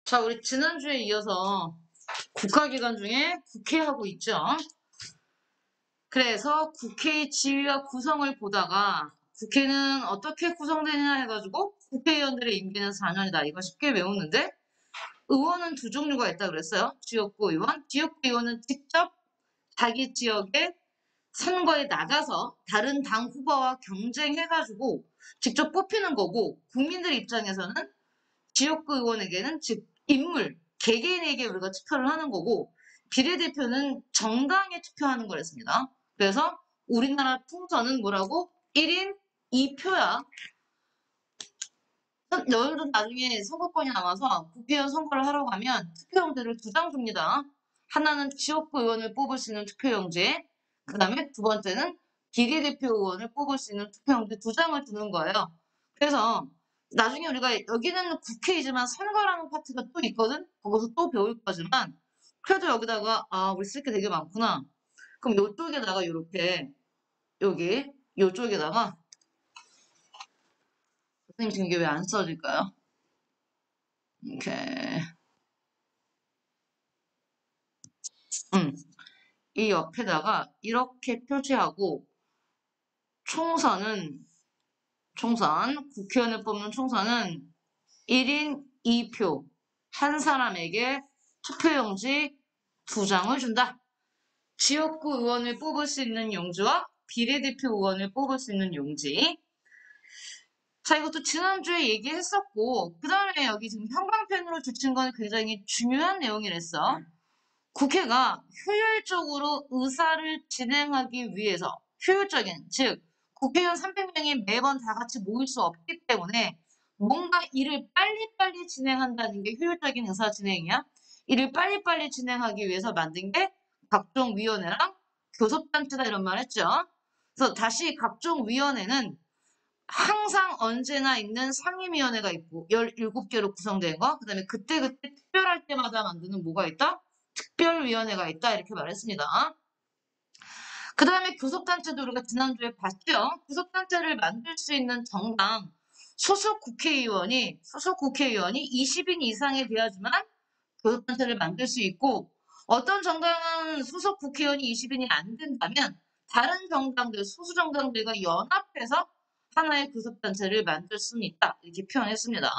자, 우리 지난주에 이어서 국가기관 중에 국회하고 있죠. 그래서 국회의 지위와 구성을 보다가 국회는 어떻게 구성되냐 해가지고 국회의원들의 임기는 4년이다. 이거 쉽게 외우는데 의원은 두 종류가 있다 그랬어요. 지역구 의원. 지역구 의원은 직접 자기 지역에 선거에 나가서 다른 당 후보와 경쟁해가지고 직접 뽑히는 거고 국민들 입장에서는 지역구 의원에게는 즉 인물, 개개인에게 우리가 투표를 하는 거고 비례대표는 정당에 투표하는 거랬습니다. 그래서 우리나라 총선은 뭐라고? 1인 2표야. 너희들은 나중에 선거권이 남아서 국회의원 선거를 하러 가면 투표용지를 두 장 줍니다. 하나는 지역구 의원을 뽑을 수 있는 투표용지, 그 다음에 두 번째는 비례대표 의원을 뽑을 수 있는 투표용지 두 장을 주는 거예요. 그래서 나중에 우리가 여기는 국회이지만 선거라는 파트가 또 있거든? 거기서 또 배울 거지만 그래도 여기다가 우리 쓸 게 되게 많구나. 그럼 요쪽에다가 이렇게 여기 요쪽에다가 선생님 지금 이게 왜 안 써질까요? 이렇게 이 옆에다가 이렇게 표시하고 총선은 국회의원을 뽑는 총선은 1인 2표 한 사람에게 투표용지 두 장을 준다. 지역구 의원을 뽑을 수 있는 용지와 비례대표 의원을 뽑을 수 있는 용지. 자, 이것도 지난주에 얘기했었고 그 다음에 여기 지금 형광펜으로 줄친 건 굉장히 중요한 내용이랬어. 국회가 효율적으로 의사를 진행하기 위해서 효율적인, 즉 국회의원 300명이 매번 다 같이 모일 수 없기 때문에 뭔가 일을 빨리빨리 진행한다는 게 효율적인 의사 진행이야. 일을 빨리빨리 진행하기 위해서 만든 게 각종 위원회랑 교섭단체다 이런 말 했죠. 그래서 다시 각종 위원회는 항상 언제나 있는 상임위원회가 있고 17개로 구성된 거, 그 다음에 그때그때 특별할 때마다 만드는 뭐가 있다? 특별위원회가 있다 이렇게 말했습니다. 그 다음에 교섭단체도 우리가 지난주에 봤죠. 교섭단체를 만들 수 있는 정당 소속 국회의원이 20인 이상이 돼야지만 교섭단체를 만들 수 있고 어떤 정당은 소속 국회의원이 20인이 안 된다면 다른 정당들, 소수 정당들과 연합해서 하나의 교섭단체를 만들 수는 있다 이렇게 표현했습니다.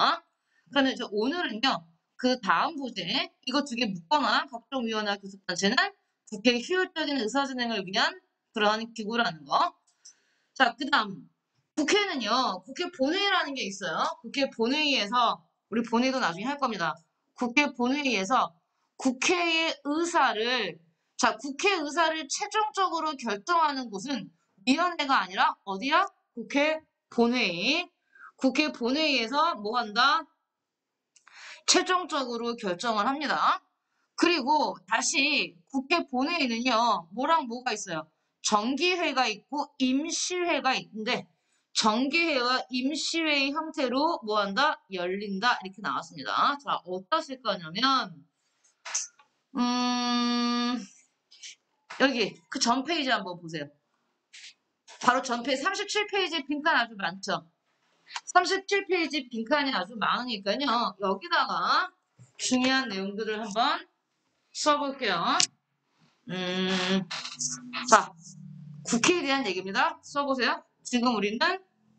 그러면 이제 오늘은요. 그 다음 부제 이거 두 개 묶거나 각종 위원회와 교섭단체는 국회의 효율적인 의사진행을 위한 그러한 기구라는 거. 자, 그 다음 국회는요. 국회 본회의라는 게 있어요. 국회 본회의에서 우리 본회의도 나중에 할 겁니다. 국회 본회의에서 국회의 의사를 국회 의사를 최종적으로 결정하는 곳은 위원회가 아니라 어디야? 국회 본회의. 국회 본회의에서 뭐 한다? 최종적으로 결정을 합니다. 그리고 다시 국회 본회의는요. 뭐랑 뭐가 있어요? 정기회가 있고 임시회가 있는데 정기회와 임시회의 형태로 뭐 한다? 열린다. 이렇게 나왔습니다. 자, 어디다 쓸 거냐면 여기 그 전 페이지 한번 보세요. 바로 전 페이지 37페이지 빈칸 아주 많죠? 37페이지 빈칸이 아주 많으니까요. 여기다가 중요한 내용들을 한번 써볼게요. 자, 국회에 대한 얘기입니다. 써보세요. 지금 우리는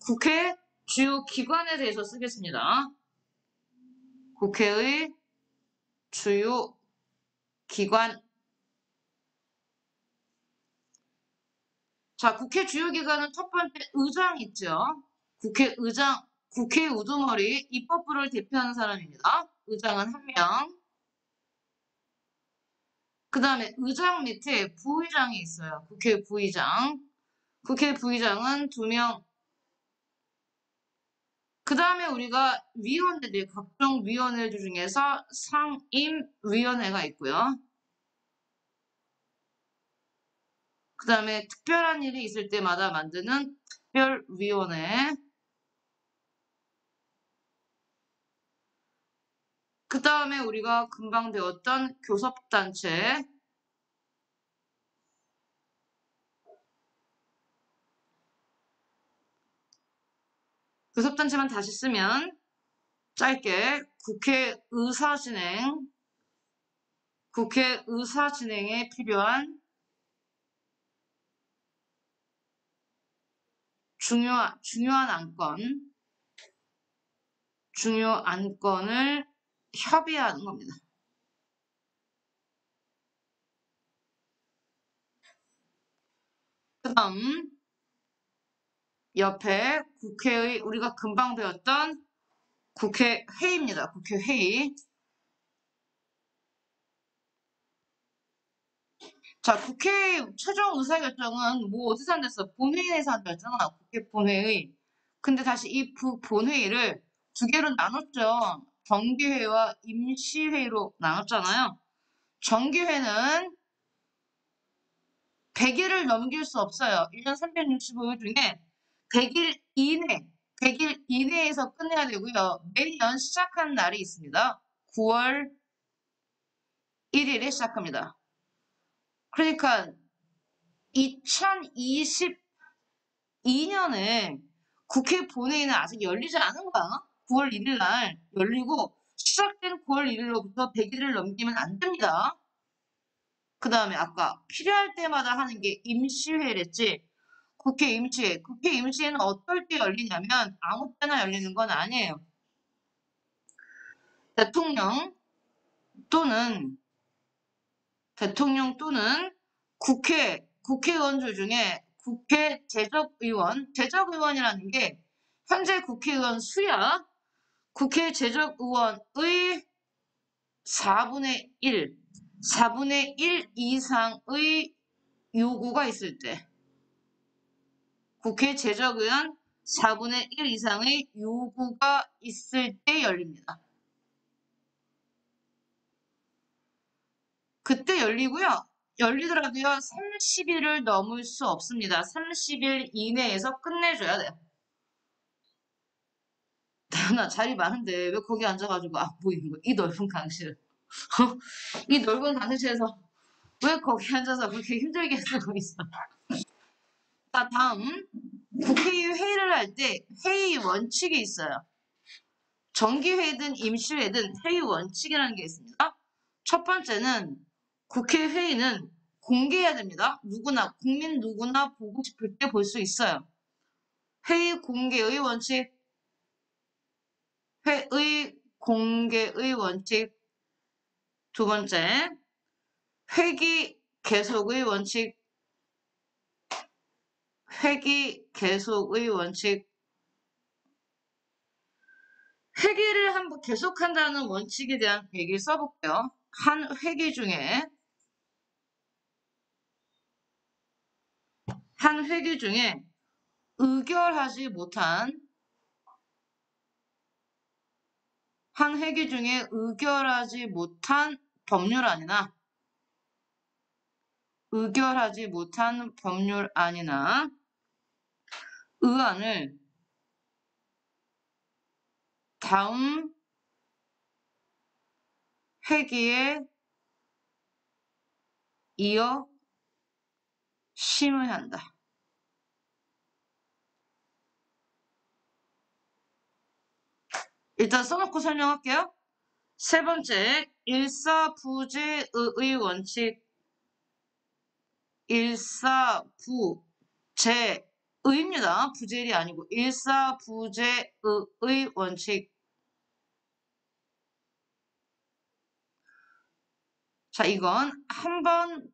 국회 주요 기관에 대해서 쓰겠습니다. 국회의 주요 기관. 자, 국회 주요 기관은 첫 번째 의장 있죠. 국회의장, 국회 우두머리 입법부를 대표하는 사람입니다. 의장은 한 명. 그 다음에 의장 밑에 부의장이 있어요. 국회 부의장. 국회 부의장은 2명. 그 다음에 우리가 위원회들, 각종 위원회들 중에서 상임위원회가 있고요. 그 다음에 특별한 일이 있을 때마다 만드는 특별위원회. 그 다음에 우리가 금방 배웠던 교섭단체. 교섭단체만 다시 쓰면 짧게 국회 의사 진행에 필요한 중요한 안건을 협의하는 겁니다. 그 다음, 옆에 우리가 금방 배웠던 국회 회의입니다. 국회 회의. 자, 국회 최종 의사결정은 뭐 어디서 한댔어? 본회의에서 한댔잖아. 국회 본회의. 근데 다시 이 본회의를 두 개로 나눴죠. 정기회와 임시회의로 나눴잖아요. 정기회는 100일을 넘길 수 없어요. 1년 365일 중에 100일 이내에서 끝내야 되고요. 매년 시작하는 날이 있습니다. 9월 1일에 시작합니다. 그러니까 2022년에 국회 본회의는 아직 열리지 않은 거야. 9월 1일 날 열리고 시작된 9월 1일로부터 100일을 넘기면 안 됩니다. 그 다음에 아까 필요할 때마다 하는 게 임시회랬지. 국회 임시회는 어떨 때 열리냐면 아무 때나 열리는 건 아니에요. 대통령 또는 국회의원들 중에 제적의원이라는 게 현재 국회의원 수야. 국회 제적의원의 4분의 1 이상의 요구가 있을 때, 국회 제적의원 4분의 1 이상의 요구가 있을 때 열립니다. 그때 열리더라도요, 30일을 넘을 수 없습니다. 30일 이내에서 끝내줘야 돼요. 나 자리 많은데 왜 거기 앉아가지고 안 보이는 거야? 이 넓은 강실. 이 넓은 강실에서 왜 거기 앉아서 그렇게 힘들게 쓰고 있어? 자, 다음. 국회의회를 할 때 회의 원칙이 있어요. 정기회든 임시회든 회의 원칙이라는 게 있습니다. 첫 번째는 국회회의는 공개해야 됩니다. 국민 누구나 보고 싶을 때 볼 수 있어요. 회의 공개의 원칙, 회의 공개의 원칙. 두 번째, 회기 계속의 원칙, 회기 계속의 원칙. 회기를 한번 계속한다는 원칙에 대한 얘기를 써볼게요. 한 회기 중에 의결하지 못한 법률안이나 의안을 다음 회기에 이어 심의한다. 일단 써놓고 설명할게요. 세 번째, 일사부재의 원칙. 일사부재의입니다. 부재일이 아니고 일사부재의 원칙. 자, 이건 한 번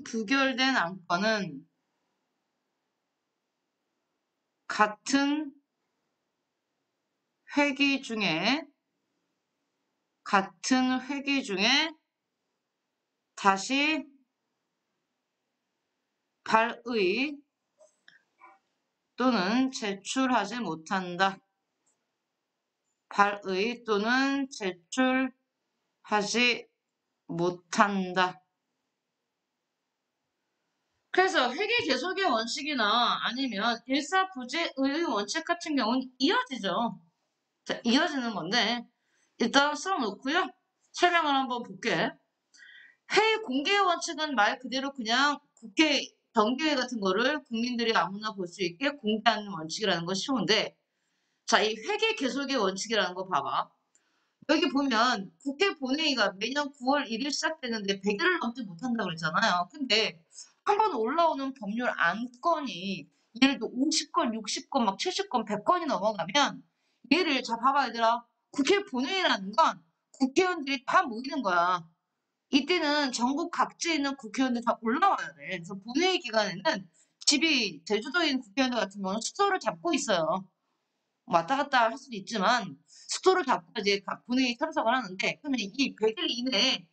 부결된 안건은 같은 회기 중에 다시 발의 또는 제출하지 못한다. 발의 또는 제출하지 못한다. 그래서 회계 계속의 원칙이나 아니면 일사부재의 원칙 같은 경우는 이어지죠. 자, 이어지는 건데 일단 써놓고요. 설명을 한번 볼게. 회의 공개 원칙은 말 그대로 그냥 국회 정기회 같은 거를 국민들이 아무나 볼 수 있게 공개하는 원칙이라는 건 쉬운데, 자, 이 회계 계속의 원칙이라는 거 봐봐. 여기 보면 국회 본회의가 매년 9월 1일 시작되는데 100일을 넘지 못한다고 그랬잖아요. 근데 한 번 올라오는 법률 안건이 예를 들어 50건, 60건, 막 70건, 100건이 넘어가면 얘를 자 봐봐 얘들아. 국회 본회의라는 건 국회의원들이 다 모이는 거야. 이때는 전국 각지에 있는 국회의원들 다 올라와야 돼. 그래서 본회의 기간에는 집이 제주도에 있는 국회의원들 같은 경우는 숙소를 잡고 있어요. 왔다 갔다 할 수도 있지만 숙소를 잡고 이제 각 본회의에 참석을 하는데 그러면 이 100일 이내에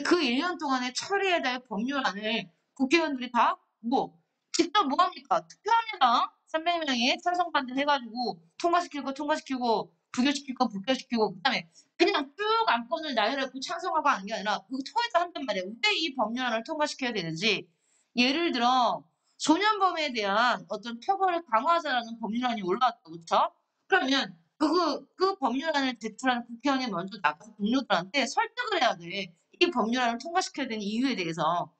그 1년 동안에 처리해야 될 법률안을 국회의원들이 다 뭐 직접 뭐 합니까? 투표합니다. 300명이 찬성 반대 해가지고 통과시킬 거 통과시키고 부결시킬 거 부결시키고 그다음에 그냥 쭉 안건을 나열하고 찬성하고 하는 게 아니라 그 토의도 한단 말이에요. 왜 이 법률안을 통과시켜야 되는지 예를 들어 소년범에 대한 어떤 처벌을 강화하자라는 법률안이 올라왔다 그쵸? 그러면 그 법률안을 제출하는 국회의원이 먼저 나가서 동료들한테 설득을 해야 돼. 이 법률안을 통과시켜야 되는 이유에 대해서.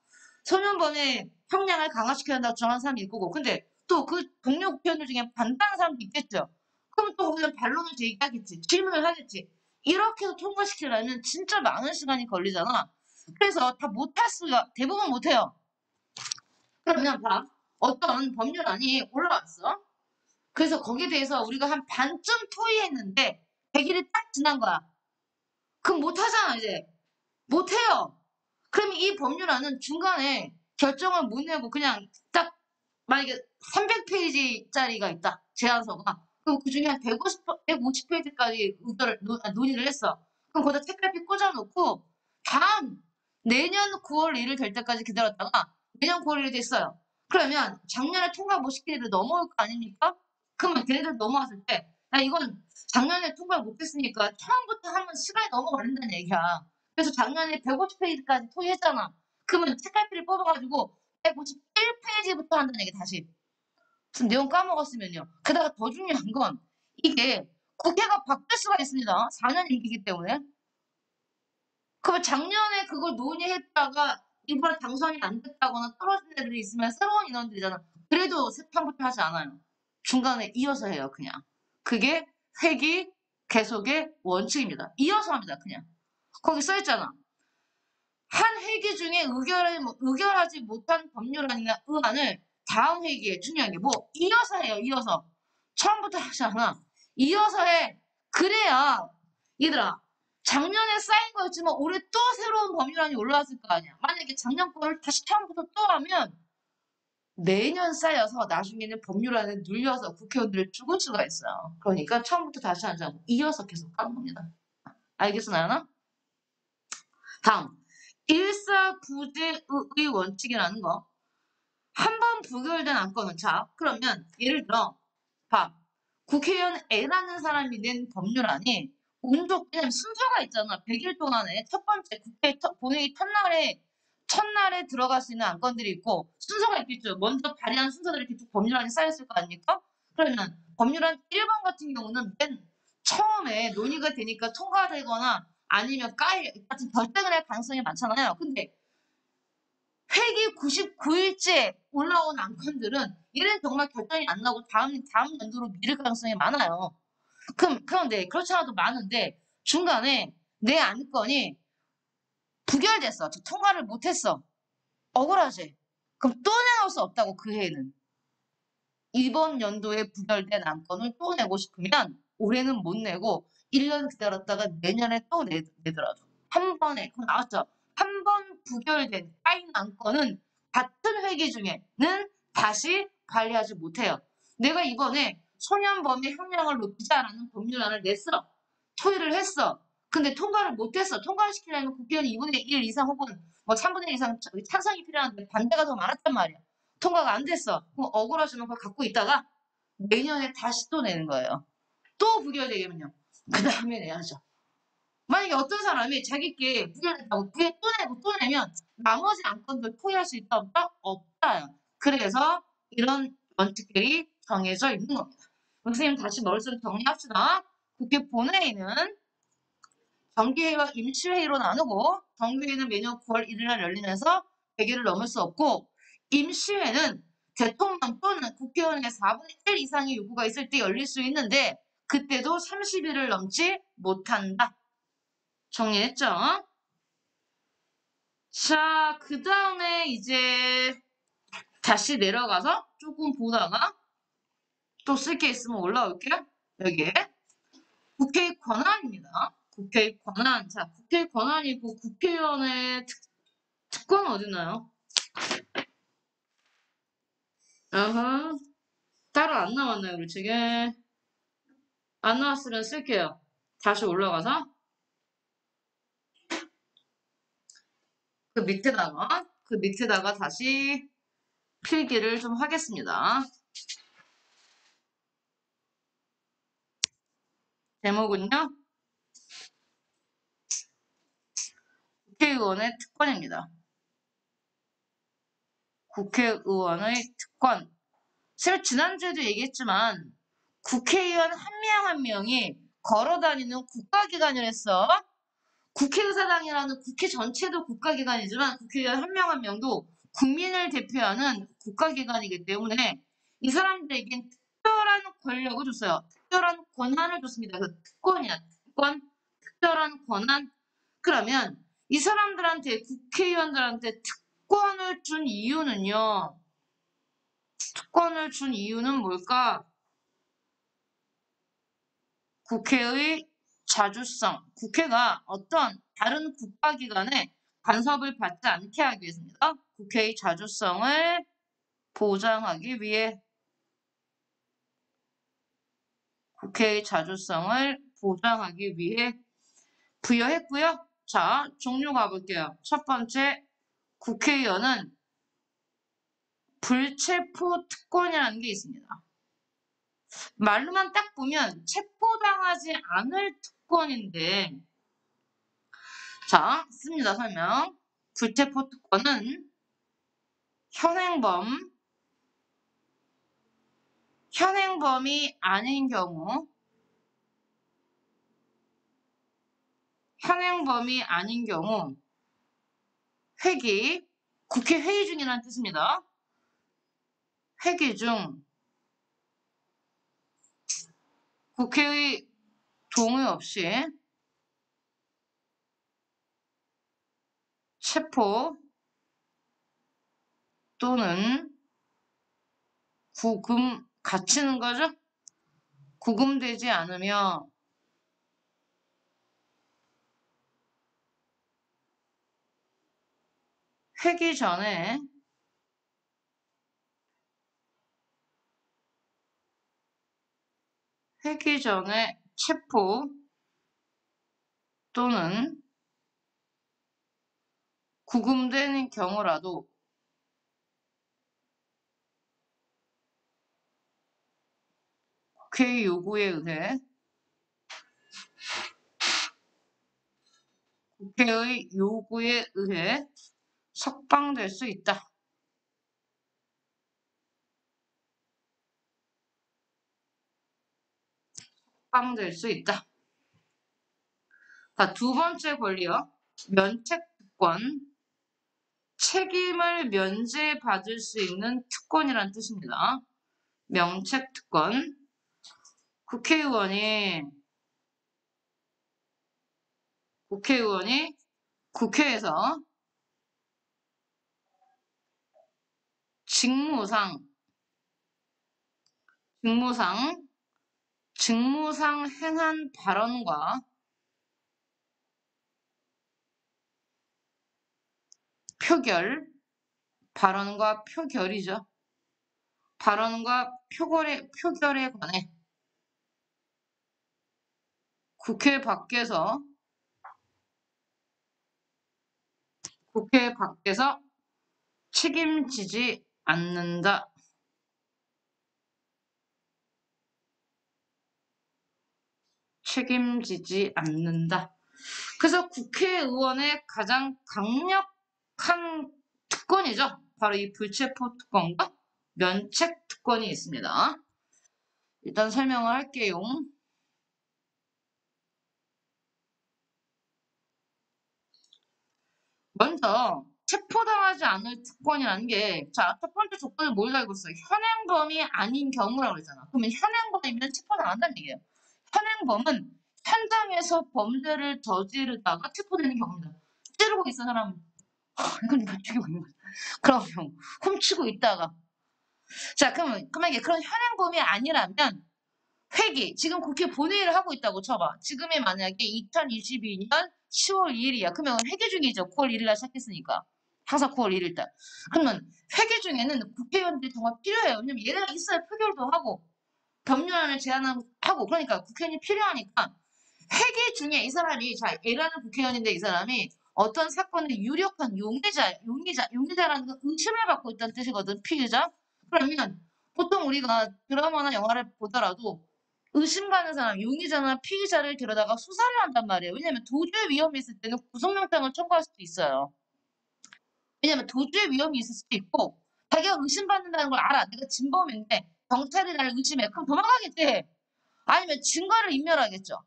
소년범의 형량을 강화시켜야 한다고 주장하는 사람이 있고, 근데 또 그 동료 국회의원들 중에 반대하는 사람도 있겠죠. 그럼 또 거기서 반론을 제기하겠지. 질문을 하겠지. 이렇게 해서 통과시키려면 진짜 많은 시간이 걸리잖아. 그래서 다 못할 수가, 대부분 못해요. 그러면 봐. 어떤 법률안이 올라왔어. 그래서 거기에 대해서 우리가 한 반쯤 토의했는데 100일이 딱 지난 거야. 그럼 못하잖아 이제. 못해요. 그럼 이 법률안은 중간에 결정을 못 내고 그냥 딱 만약에 300페이지짜리가 있다. 제안서가. 그럼 그중에 한 150페이지까지 논의를 했어. 그럼 거기다 책갈피 꽂아놓고 다음 내년 9월 1일 될 때까지 기다렸다가 내년 9월 1일 됐어요. 그러면 작년에 통과 못 시킨 애들 넘어올 거 아닙니까? 그러면 걔네들 넘어왔을 때, 야, 이건 작년에 통과를 못했으니까 처음부터 하면 시간이 너무 걸린다는 얘기야. 그래서 작년에 150페이지까지 토의했잖아. 그러면 책갈피를 뽑아가지고 151페이지부터 한다는 얘기 다시. 지금 내용 까먹었으면요. 게다가 더 중요한 건 이게 국회가 바뀔 수가 있습니다. 4년 임기이기 때문에. 그러면 작년에 그걸 논의했다가 이번에 당선이 안 됐다거나 떨어진 애들이 있으면 새로운 인원들이잖아. 그래도 세판부터 하지 않아요. 중간에 이어서 해요, 그냥. 그게 회기 계속의 원칙입니다. 이어서 합니다, 그냥. 거기 써있잖아. 한 회기 중에 의결하지 못한 법률안이나 의안을 다음 회기에 중요한 게 뭐 이어서 해요. 이어서. 처음부터 하지 않아. 이어서 해. 그래야 얘들아 작년에 쌓인 거였지만 올해 또 새로운 법률안이 올라왔을 거 아니야. 만약에 작년 거를 다시 처음부터 또 하면 매년 쌓여서 나중에는 법률안에 눌려서 국회의원들을 죽을 수가 있어요. 그러니까 처음부터 다시 하지 않고 이어서 계속 하는 겁니다. 알겠어, 나연아? 다음. 일사구제의 원칙이라는 거. 한 번 부결된 안건은 자, 그러면 예를 들어 봐. 국회의원 A라는 사람이 낸 법률안이 그냥 순서가 있잖아. 100일 동안에 첫 번째 국회 본회의 첫날에 들어갈 수 있는 안건들이 있고 순서가 있겠죠. 먼저 발의한 순서대로 이렇게 쭉 법률안이 쌓였을 거 아닙니까? 그러면 법률안 1번 같은 경우는 맨 처음에 논의가 되니까 통과되거나 아니면 같은 결정을 할 가능성이 많잖아요. 근데 회기 99일째 올라온 안건들은 얘는 정말 결정이 안 나고 다음 연도로 미룰 가능성이 많아요. 그런데 그렇지 않아도 많은데 중간에 내 안건이 부결됐어. 통과를 못했어. 억울하지? 그럼 또 내놓을 수 없다고 그 해에는. 이번 연도에 부결된 안건을 또 내고 싶으면 올해는 못 내고 1년 기다렸다가 내년에 또 내더라도. 한 번에, 그럼 나왔죠? 한 번 부결된 까인 안건은 같은 회기 중에는 다시 관리하지 못해요. 내가 이번에 소년범의 형량을 높이자라는 법률안을 냈어. 토의를 했어. 근데 통과를 못했어. 통과를 시키려면 국회의원이 2분의 1 이상 혹은 뭐 3분의 1 이상 찬성이 필요한데 반대가 더 많았단 말이야. 통과가 안 됐어. 그럼 억울하지만 그걸 갖고 있다가 내년에 다시 또 내는 거예요. 또 부결되면요. 그 다음에 내야죠. 만약에 어떤 사람이 자기께 부결됐다고 부결 또 내고 또 내면 나머지 안건들 포기할 수 있다 없다? 없다요. 그래서 이런 원칙들이 정해져 있는 겁니다. 선생님 다시 머릿속에 정리합시다. 국회 본회의는 정기회의와 임시회의로 나누고 정기회의는 매년 9월 1일날 열리면서 100일을 넘을 수 없고 임시회는 대통령 또는 국회의원의 4분의 1 이상의 요구가 있을 때 열릴 수 있는데 그때도 30일을 넘지 못한다. 정리했죠? 자, 그 다음에 이제 다시 내려가서 조금 보다가 또 쓸 게 있으면 올라올게요. 여기에 국회의 권한입니다. 국회의 권한. 자, 국회의 권한이고 국회의원의 특권은 어딨나요? 어허, 따로 안 나왔나요, 우리 책에? 안 나왔으면 쓸게요. 다시 올라가서 그 밑에다가 다시 필기를 좀 하겠습니다. 제목은요, 국회의원의 특권입니다. 국회의원의 특권. 제가 지난주에도 얘기했지만 국회의원 한 명 한 명이 걸어다니는 국가기관이랬어. 국회의사당이라는 국회 전체도 국가기관이지만 국회의원 한 명 한 명도 국민을 대표하는 국가기관이기 때문에 이 사람들에겐 특별한 권력을 줬어요. 특별한 권한을 줬습니다. 그 특권이야. 특권, 특별한 권한. 그러면 이 사람들한테 국회의원들한테 특권을 준 이유는요. 특권을 준 이유는 뭘까? 국회의 자주성. 국회가 어떤 다른 국가기관에 간섭을 받지 않게 하기 위해서입니다. 국회의 자주성을 보장하기 위해 국회의 자주성을 보장하기 위해 부여했고요. 자, 종류 가볼게요. 첫 번째, 국회의원은 불체포 특권이라는 게 있습니다. 말로만 딱 보면 체포당하지 않을 특권인데, 자, 씁니다. 설명. 불체포 특권은 현행범이 아닌 경우, 국회 회의 중이라는 뜻입니다. 회기 중 국회의 동의 없이 체포 또는 갇히는 거죠? 구금되지 않으며 회기 전에 체포 또는 구금되는 경우라도 국회의 요구에 의해 석방될 수 있다. 석방될 수 있다. 자, 두 번째 권리요. 면책특권. 책임을 면제받을 수 있는 특권이란 뜻입니다. 면책특권. 국회의원이 국회에서 직무상 행한 발언과 표결이죠. 발언과 표결에 관해 국회 밖에서 책임지지 않는다. 책임지지 않는다. 그래서 국회의원의 가장 강력한 특권이죠. 바로 이 불체포 특권과 면책 특권이 있습니다. 일단 설명을 할게요. 먼저 체포당하지 않을 특권이라는 게, 자, 첫 번째 조건을 뭘 달고 있어요? 현행범이 아닌 경우라고 그랬잖아. 그러면 현행범이면 체포당한다는 얘기예요. 현행범은 현장에서 범죄를 저지르다가 체포되는 경우입니다. 찌르고 있는 사람, 이건 못 죽이고 있는 거죠. 그럼 훔치고 있다가. 자, 그러면 이게 그런 현행범이 아니라면 회기, 지금 국회 본회의를 하고 있다고 쳐봐. 지금이 만약에 2022년 10월 2일이야. 그러면 회기 중이죠. 9월 1일 날 시작했으니까. 항상 9월 1일 날. 그러면 회기 중에는 국회의원들이 정말 필요해요. 왜냐면 얘네가 있어야 표결도 하고 법률안을 제안하고 그러니까 국회의원이 필요하니까 회기 중에 이 사람이 자 A라는 국회의원인데 이 사람이 어떤 사건의 유력한 용의자라는 건 의심을 받고 있다는 뜻이거든. 피의자. 그러면 보통 우리가 드라마나 영화를 보더라도 의심 가는 사람, 용의자나 피의자를 데려다가 수사를 한단 말이에요. 왜냐면 도주의 위험이 있을 때는 구속영장을 청구할 수도 있어요. 왜냐면 도주의 위험이 있을 수도 있고 자기가 의심받는다는 걸 알아. 내가 진범인데 경찰이 나를 의심해. 그럼 도망가겠지. 아니면 증거를 인멸하겠죠.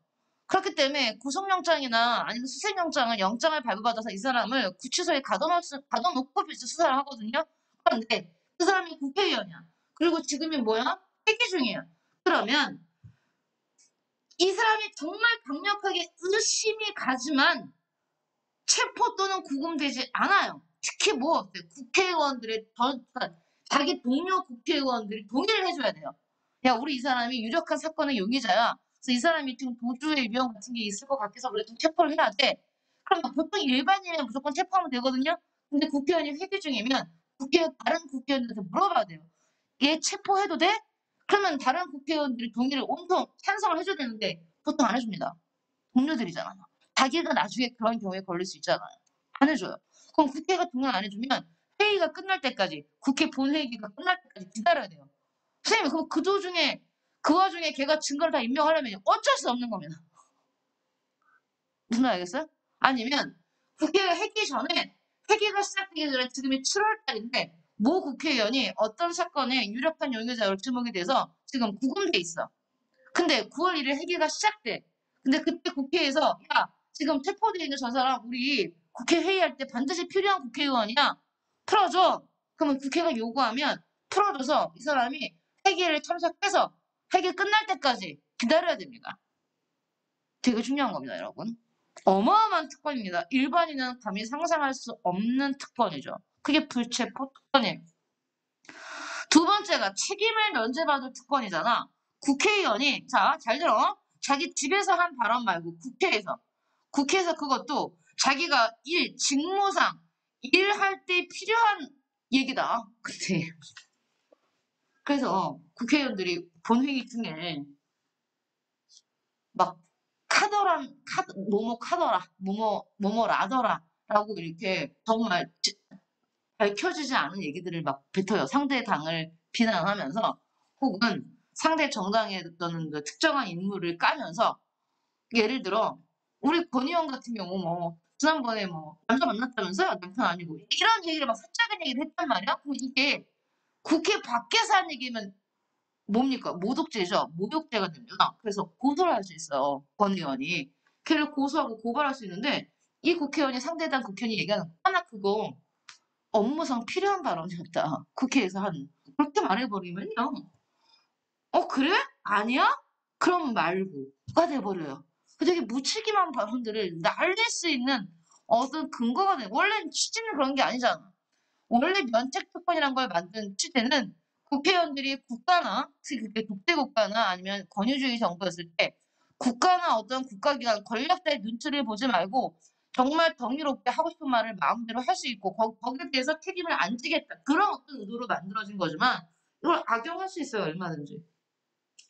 그렇기 때문에 구속영장이나 아니면 수색영장은 영장을 발부받아서 이 사람을 구치소에 가둬놓고 수사를 하거든요. 그런데 그 사람이 국회의원이야. 그리고 지금이 뭐야? 회기 중이야. 그러면 이 사람이 정말 강력하게 의심이 가지만 체포 또는 구금되지 않아요. 특히 뭐 국회의원들의 자기 동료 국회의원들이 동의를 해줘야 돼요. 야, 우리 이 사람이 유력한 사건의 용의자야. 그래서 이 사람이 지금 도주의 위험 같은 게 있을 것 같아서 그래 좀 체포를 해야 돼. 그러면 보통 일반인이면 무조건 체포하면 되거든요. 근데 국회의원이 회기 중이면 다른 국회의원들한테 물어봐야 돼요. 얘 체포해도 돼? 그러면 다른 국회의원들이 동의를 온통 찬성을 해줘야 되는데 보통 안 해줍니다. 동료들이잖아요. 자기가 나중에 그런 경우에 걸릴 수 있잖아요. 안 해줘요. 그럼 국회가 동의 안 해주면 회의가 끝날 때까지 국회 본회의가 끝날 때까지 기다려야 돼요. 선생님 그럼 그 와중에 걔가 증거를 다 인멸하려면 어쩔 수 없는 겁니다. 무슨 말 알겠어요? 아니면 국회가 회기 전에 회기가 시작되기 전에 지금이 7월 달인데 모 국회의원이 어떤 사건에 유력한 용의자로 지목이 돼서 지금 구금돼 있어. 근데 9월 1일 회기가 시작돼. 근데 그때 국회에서 야 지금 체포돼 있는 저 사람 우리 국회 회의할 때 반드시 필요한 국회의원이야. 풀어줘. 그러면 국회가 요구하면 풀어줘서 이 사람이 회기를 참석해서 회기 끝날 때까지 기다려야 됩니다. 되게 중요한 겁니다, 여러분. 어마어마한 특권입니다. 일반인은 감히 상상할 수 없는 특권이죠. 그게 불체포 특권이에요. 두 번째가 책임을 면제받을 특권이잖아. 국회의원이 자, 잘 들어. 자기 집에서 한 발언 말고 국회에서 그것도 자기가 직무상 일할 때 필요한 얘기다. 그치? 그래서 국회의원들이 본회의 중에 막 뭐뭐 카더라, 뭐뭐 라더라라고 이렇게 정말 밝혀지지 않은 얘기들을 막 뱉어요. 상대 당을 비난하면서 혹은 상대 정당에 어떤 그 특정한 인물을 까면서 예를 들어 우리 권 의원 같은 경우 뭐 지난번에 뭐 남자 만났다면서요? 남편 아니고 이런 얘기를 막 사적인 얘기를 했단 말이야. 그럼 이게 국회 밖에서 한 얘기면 뭡니까? 모독죄죠. 모욕죄가 됩니다. 그래서 고소를 할 수 있어요. 권 의원이. 걔를 고소하고 고발할 수 있는데 이 국회의원이 상대당 국회의원이 얘기하는 하나 그거 업무상 필요한 발언이었다. 국회에서 한 그렇게 말해버리면요. 그래? 아니야? 그럼 말고가 돼버려요. 되게 무책임한 발언들을 날릴 수 있는 어떤 근거가 돼. 원래는 취지는 그런 게 아니잖아. 원래 면책특권이란 걸 만든 취지는 국회의원들이 국가나, 특히 그게 독재국가나 아니면 권위주의 정부였을 때 국가나 어떤 국가기관, 권력자의 눈치를 보지 말고 정말 정의롭게 하고 싶은 말을 마음대로 할 수 있고 거기에 대해서 책임을 안 지겠다. 그런 어떤 의도로 만들어진 거지만 이걸 악용할 수 있어요. 얼마든지.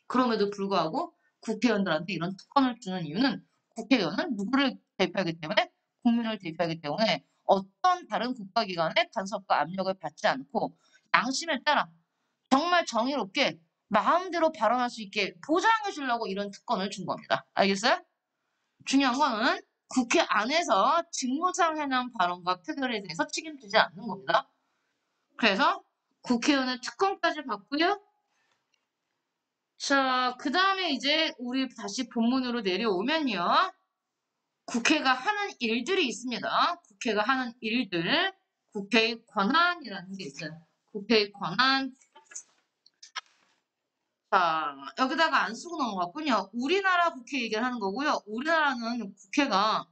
그럼에도 불구하고 국회의원들한테 이런 특권을 주는 이유는 국회의원은 누구를 대표하기 때문에 국민을 대표하기 때문에 어떤 다른 국가기관의 간섭과 압력을 받지 않고 양심에 따라 정말 정의롭게 마음대로 발언할 수 있게 보장해 주려고 이런 특권을 준 겁니다. 알겠어요? 중요한 거는 국회 안에서 직무상 해난 발언과 표결에 대해서 책임지지 않는 겁니다. 그래서 국회의원의 특권까지 받고요. 자, 그 다음에 이제 우리 다시 본문으로 내려오면요. 국회가 하는 일들이 있습니다. 국회가 하는 일들, 국회의 권한이라는 게 있어요. 국회의 권한. 자, 여기다가 안 쓰고 넘어갔군요. 우리나라 국회 얘기를 하는 거고요. 우리나라는 국회가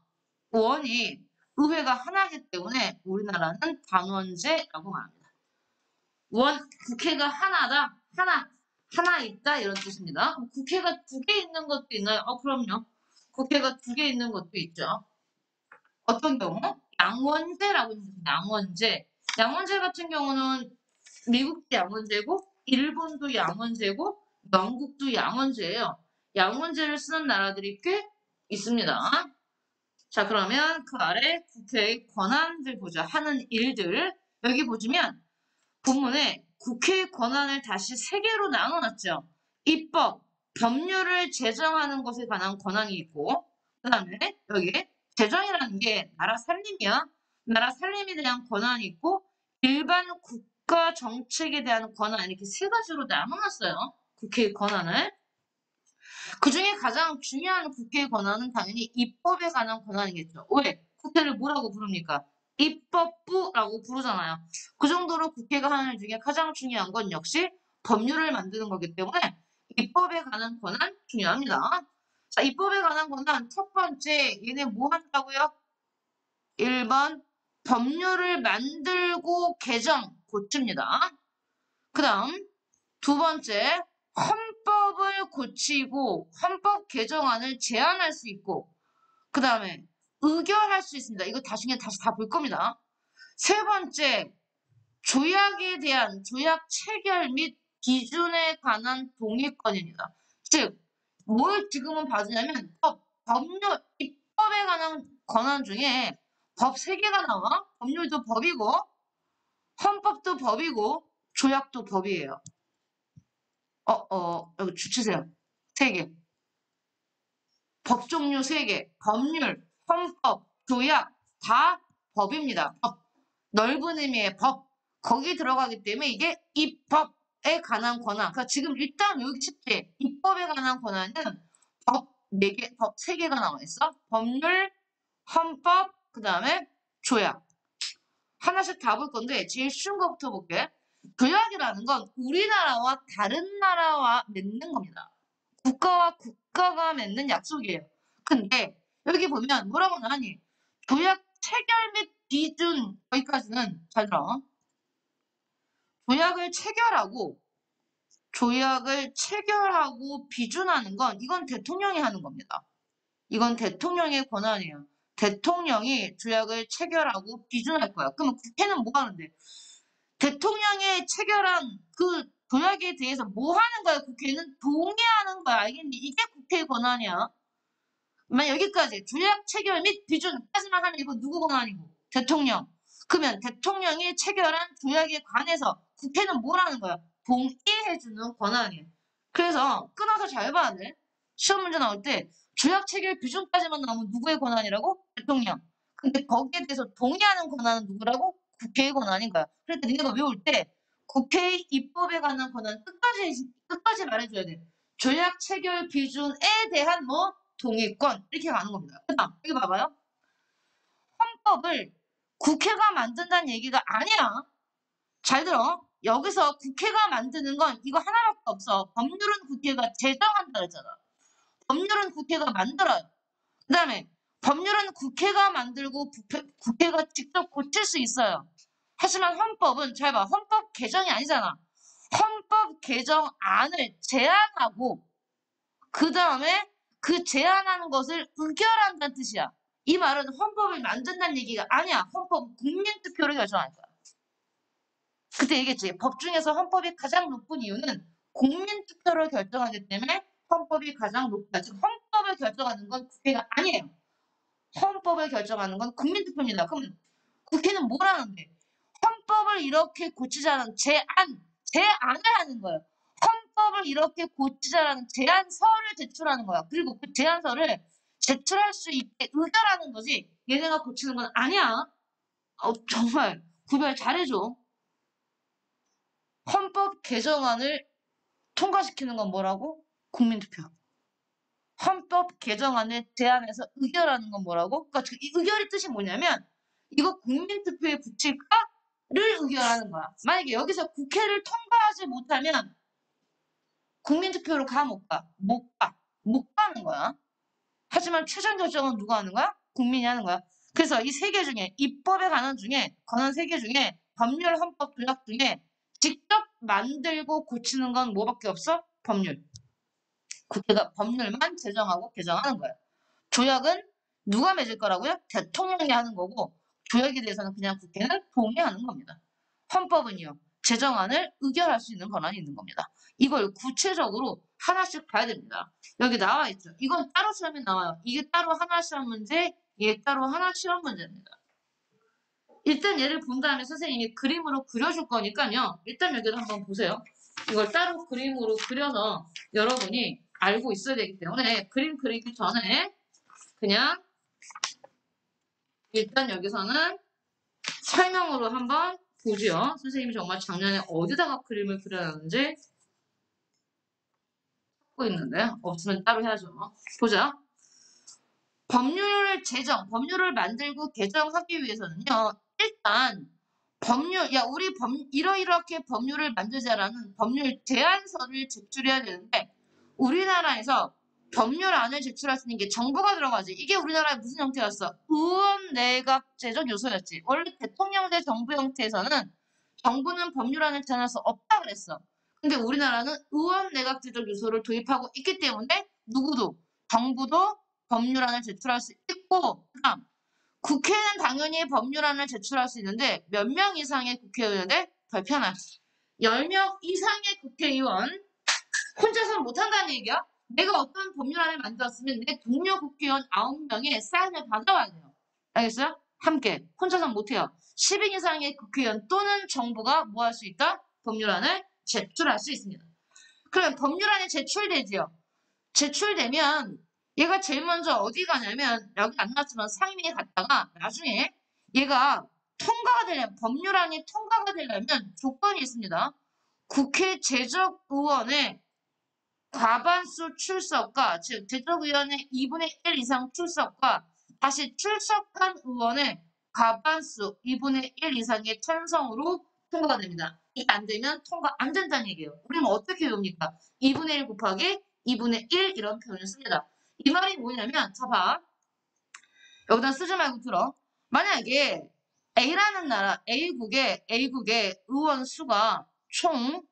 의원이 의회가 하나이기 때문에 우리나라는 단원제라고 말합니다. 국회가 하나다, 하나 있다 이런 뜻입니다. 국회가 두 개 있는 것도 있나요? 그럼요. 국회가 두 개 있는 것도 있죠. 어떤 경우? 양원제라고 있습니다. 양원제. 양원제 같은 경우는 미국도 양원제고 일본도 양원제고 영국도 양원제예요. 양원제를 쓰는 나라들이 꽤 있습니다. 자, 그러면 그 아래 국회의 권한들 보자. 하는 일들. 여기 보시면 본문에 국회의 권한을 다시 세 개로 나눠놨죠. 입법, 법률을 제정하는 것에 관한 권한이 있고 그 다음에 여기 제정이라는 게 나라 살림이야. 나라 살림에 대한 권한이 있고 일반 국가 정책에 대한 권한 이렇게 세 가지로 나눠놨어요. 국회의 권한을. 그중에 가장 중요한 국회의 권한은 당연히 입법에 관한 권한이겠죠. 왜? 국회를 뭐라고 부릅니까? 입법부라고 부르잖아요. 그 정도로 국회가 하는 일 중에 가장 중요한 건 역시 법률을 만드는 거기 때문에 입법에 관한 권한 중요합니다. 자, 입법에 관한 권한 첫 번째 얘네 뭐 한다고요? 1번 법률을 만들고 개정 고칩니다. 그 다음 두 번째 헌법을 고치고 헌법 개정안을 제안할 수 있고 그 다음에 의결할 수 있습니다. 이거 나중에 다시 다 볼 겁니다. 세 번째 조약에 대한 조약 체결 및 기준에 관한 동의권입니다. 즉, 뭘 지금은 봐주냐면 법률, 입법에 관한 권한 중에 법 3개가 나와. 법률도 법이고 헌법도 법이고 조약도 법이에요. 여기 주치세요. 3개. 법 종류 3개. 법률, 헌법, 조약 다 법입니다. 넓은 의미의 법. 거기 들어가기 때문에 이게 입법에 관한 권한. 그러니까 지금 일단 여기 쉽게 입법에 관한 권한은 법 4개, 법 3개가 나와 있어. 법률, 헌법, 그 다음에 조약. 하나씩 다 볼 건데 제일 쉬운 거부터 볼게. 조약이라는 건 우리나라와 다른 나라와 맺는 겁니다. 국가와 국가가 맺는 약속이에요. 근데 여기 보면 뭐라고 나하니? 조약 체결 및 비준 여기까지는 잘 들어. 조약을 체결하고 비준하는 건 이건 대통령이 하는 겁니다. 이건 대통령의 권한이에요. 대통령이 조약을 체결하고 비준할 거야. 그러면 국회는 뭐 하는데? 대통령이 체결한 그 조약에 대해서 뭐 하는 거야? 국회는 동의하는 거야. 알겠니? 이게 국회의 권한이야. 만약 여기까지 조약 체결 및 비준까지만 하면 이거 누구 권한이고? 대통령. 그러면 대통령이 체결한 조약에 관해서 국회는 뭘 하는 거야? 동의해주는 권한이에요. 그래서 끊어서 잘 봐야 돼. 시험 문제 나올 때 조약 체결 비준까지만 나오면 누구의 권한이라고? 대통령. 근데 거기에 대해서 동의하는 권한은 누구라고? 국회의 권한인 거야. 그러니까 니네가 외울 때 국회의 입법에 관한 권한 끝까지 말해줘야 돼. 조약 체결 비준에 대한 뭐 동의권 이렇게 가는 겁니다. 그다음 여기 봐봐요. 헌법을 국회가 만든다는 얘기가 아니야. 잘 들어. 여기서 국회가 만드는 건 이거 하나밖에 없어. 법률은 국회가 제정한다 그랬잖아. 법률은 국회가 만들어요. 그 다음에 법률은 국회가 만들고 국회가 직접 고칠 수 있어요. 하지만 헌법은 잘 봐. 헌법 개정이 아니잖아. 헌법 개정안을 제안하고 그 다음에 그 제안하는 것을 의결한다는 뜻이야. 이 말은 헌법을 만든다는 얘기가 아니야. 헌법은 국민투표로 결정할 거야. 그때 얘기했지. 법 중에서 헌법이 가장 높은 이유는 국민투표로 결정하기 때문에 헌법이 가장 높다. 즉 헌법을 결정하는 건 국회가 아니에요. 헌법을 결정하는 건 국민투표입니다. 그럼 국회는 뭘 하는데? 헌법을 이렇게 고치자는 제안을 하는 거예요. 헌법을 이렇게 고치자라는 제안서를 제출하는 거야. 그리고 그 제안서를 제출할 수 있게 의결하는 거지. 얘네가 고치는 건 아니야. 정말 구별 잘해줘. 헌법 개정안을 통과시키는 건 뭐라고? 국민투표. 헌법 개정안을 제안해서 의결하는 건 뭐라고? 그러니까 이 의결의 뜻이 뭐냐면 이거 국민투표에 붙일까를 의결하는 거야. 만약에 여기서 국회를 통과하지 못하면 국민투표로 가, 못 가? 못 가. 못 가는 거야. 하지만 최종 결정은 누가 하는 거야? 국민이 하는 거야. 그래서 이 세 개 중에 입법에 관한 세 개 중에 법률, 헌법, 조약 중에 직접 만들고 고치는 건 뭐밖에 없어? 법률. 국회가 법률만 제정하고 개정하는 거야. 조약은 누가 맺을 거라고요? 대통령이 하는 거고 조약에 대해서는 그냥 국회는 동의하는 겁니다. 헌법은요. 제정안을 의결할 수 있는 권한이 있는 겁니다. 이걸 구체적으로 하나씩 봐야 됩니다. 여기 나와 있죠. 이건 따로 시험에 나와요. 이게 따로 하나 시험 문제, 이게 따로 하나 시험 문제입니다. 일단 얘를 본 다음에 선생님이 그림으로 그려줄 거니까요. 일단 여기를 한번 보세요. 이걸 따로 그림으로 그려서 여러분이 알고 있어야 되기 때문에 그림 그리기 전에 그냥 일단 여기서는 설명으로 한번 보지요. 선생님이 정말 작년에 어디다가 그림을 그려놨는지 찾고 있는데 없으면 따로 해야죠. 보자. 법률을 만들고 개정하기 위해서는요. 일단 우리 이러이렇게 법률을 만들자라는 법률 제안서를 제출해야 되는데 우리나라에서 법률안을 제출할 수 있는 게 정부가 들어가지. 이게 우리나라의 무슨 형태였어? 의원 내각제적 요소였지. 원래 대통령제 정부 형태에서는 정부는 법률안을 제안할 수 없다 그랬어. 근데 우리나라는 의원 내각제적 요소를 도입하고 있기 때문에 누구도 정부도 법률안을 제출할 수 있고 그다음 국회는 당연히 법률안을 제출할 수 있는데 몇 명 이상의 국회의원에 발표나 10명 이상의 국회의원 혼자서는 못한다는 얘기야. 내가 어떤 법률안을 만들었으면 내 동료 국회의원 9명의 사인을 받아와야 돼요. 알겠어요? 함께. 혼자서는 못해요. 10인 이상의 국회의원 또는 정부가 뭐 할 수 있다? 법률안을 제출할 수 있습니다. 그러면 법률안이 제출되지요. 제출되면 얘가 제일 먼저 어디 가냐면 여기 안 나왔지만 상임위에 갔다가 나중에 얘가 법률안이 통과가 되려면 조건이 있습니다. 국회 제적의원의 과반수 출석과 즉 제적의원의 2분의 1 이상 출석과 다시 출석한 의원의 과반수 2분의 1 이상의 찬성으로 통과가 됩니다. 이게 안 되면 통과 안 된다는 얘기예요. 우리는 어떻게 외웁니까? 2분의 1 곱하기 2분의 1 이런 표현을 씁니다. 이 말이 뭐냐면 자 봐. 여기다 쓰지 말고 들어. 만약에 A라는 나라 A국의 의원 수가 총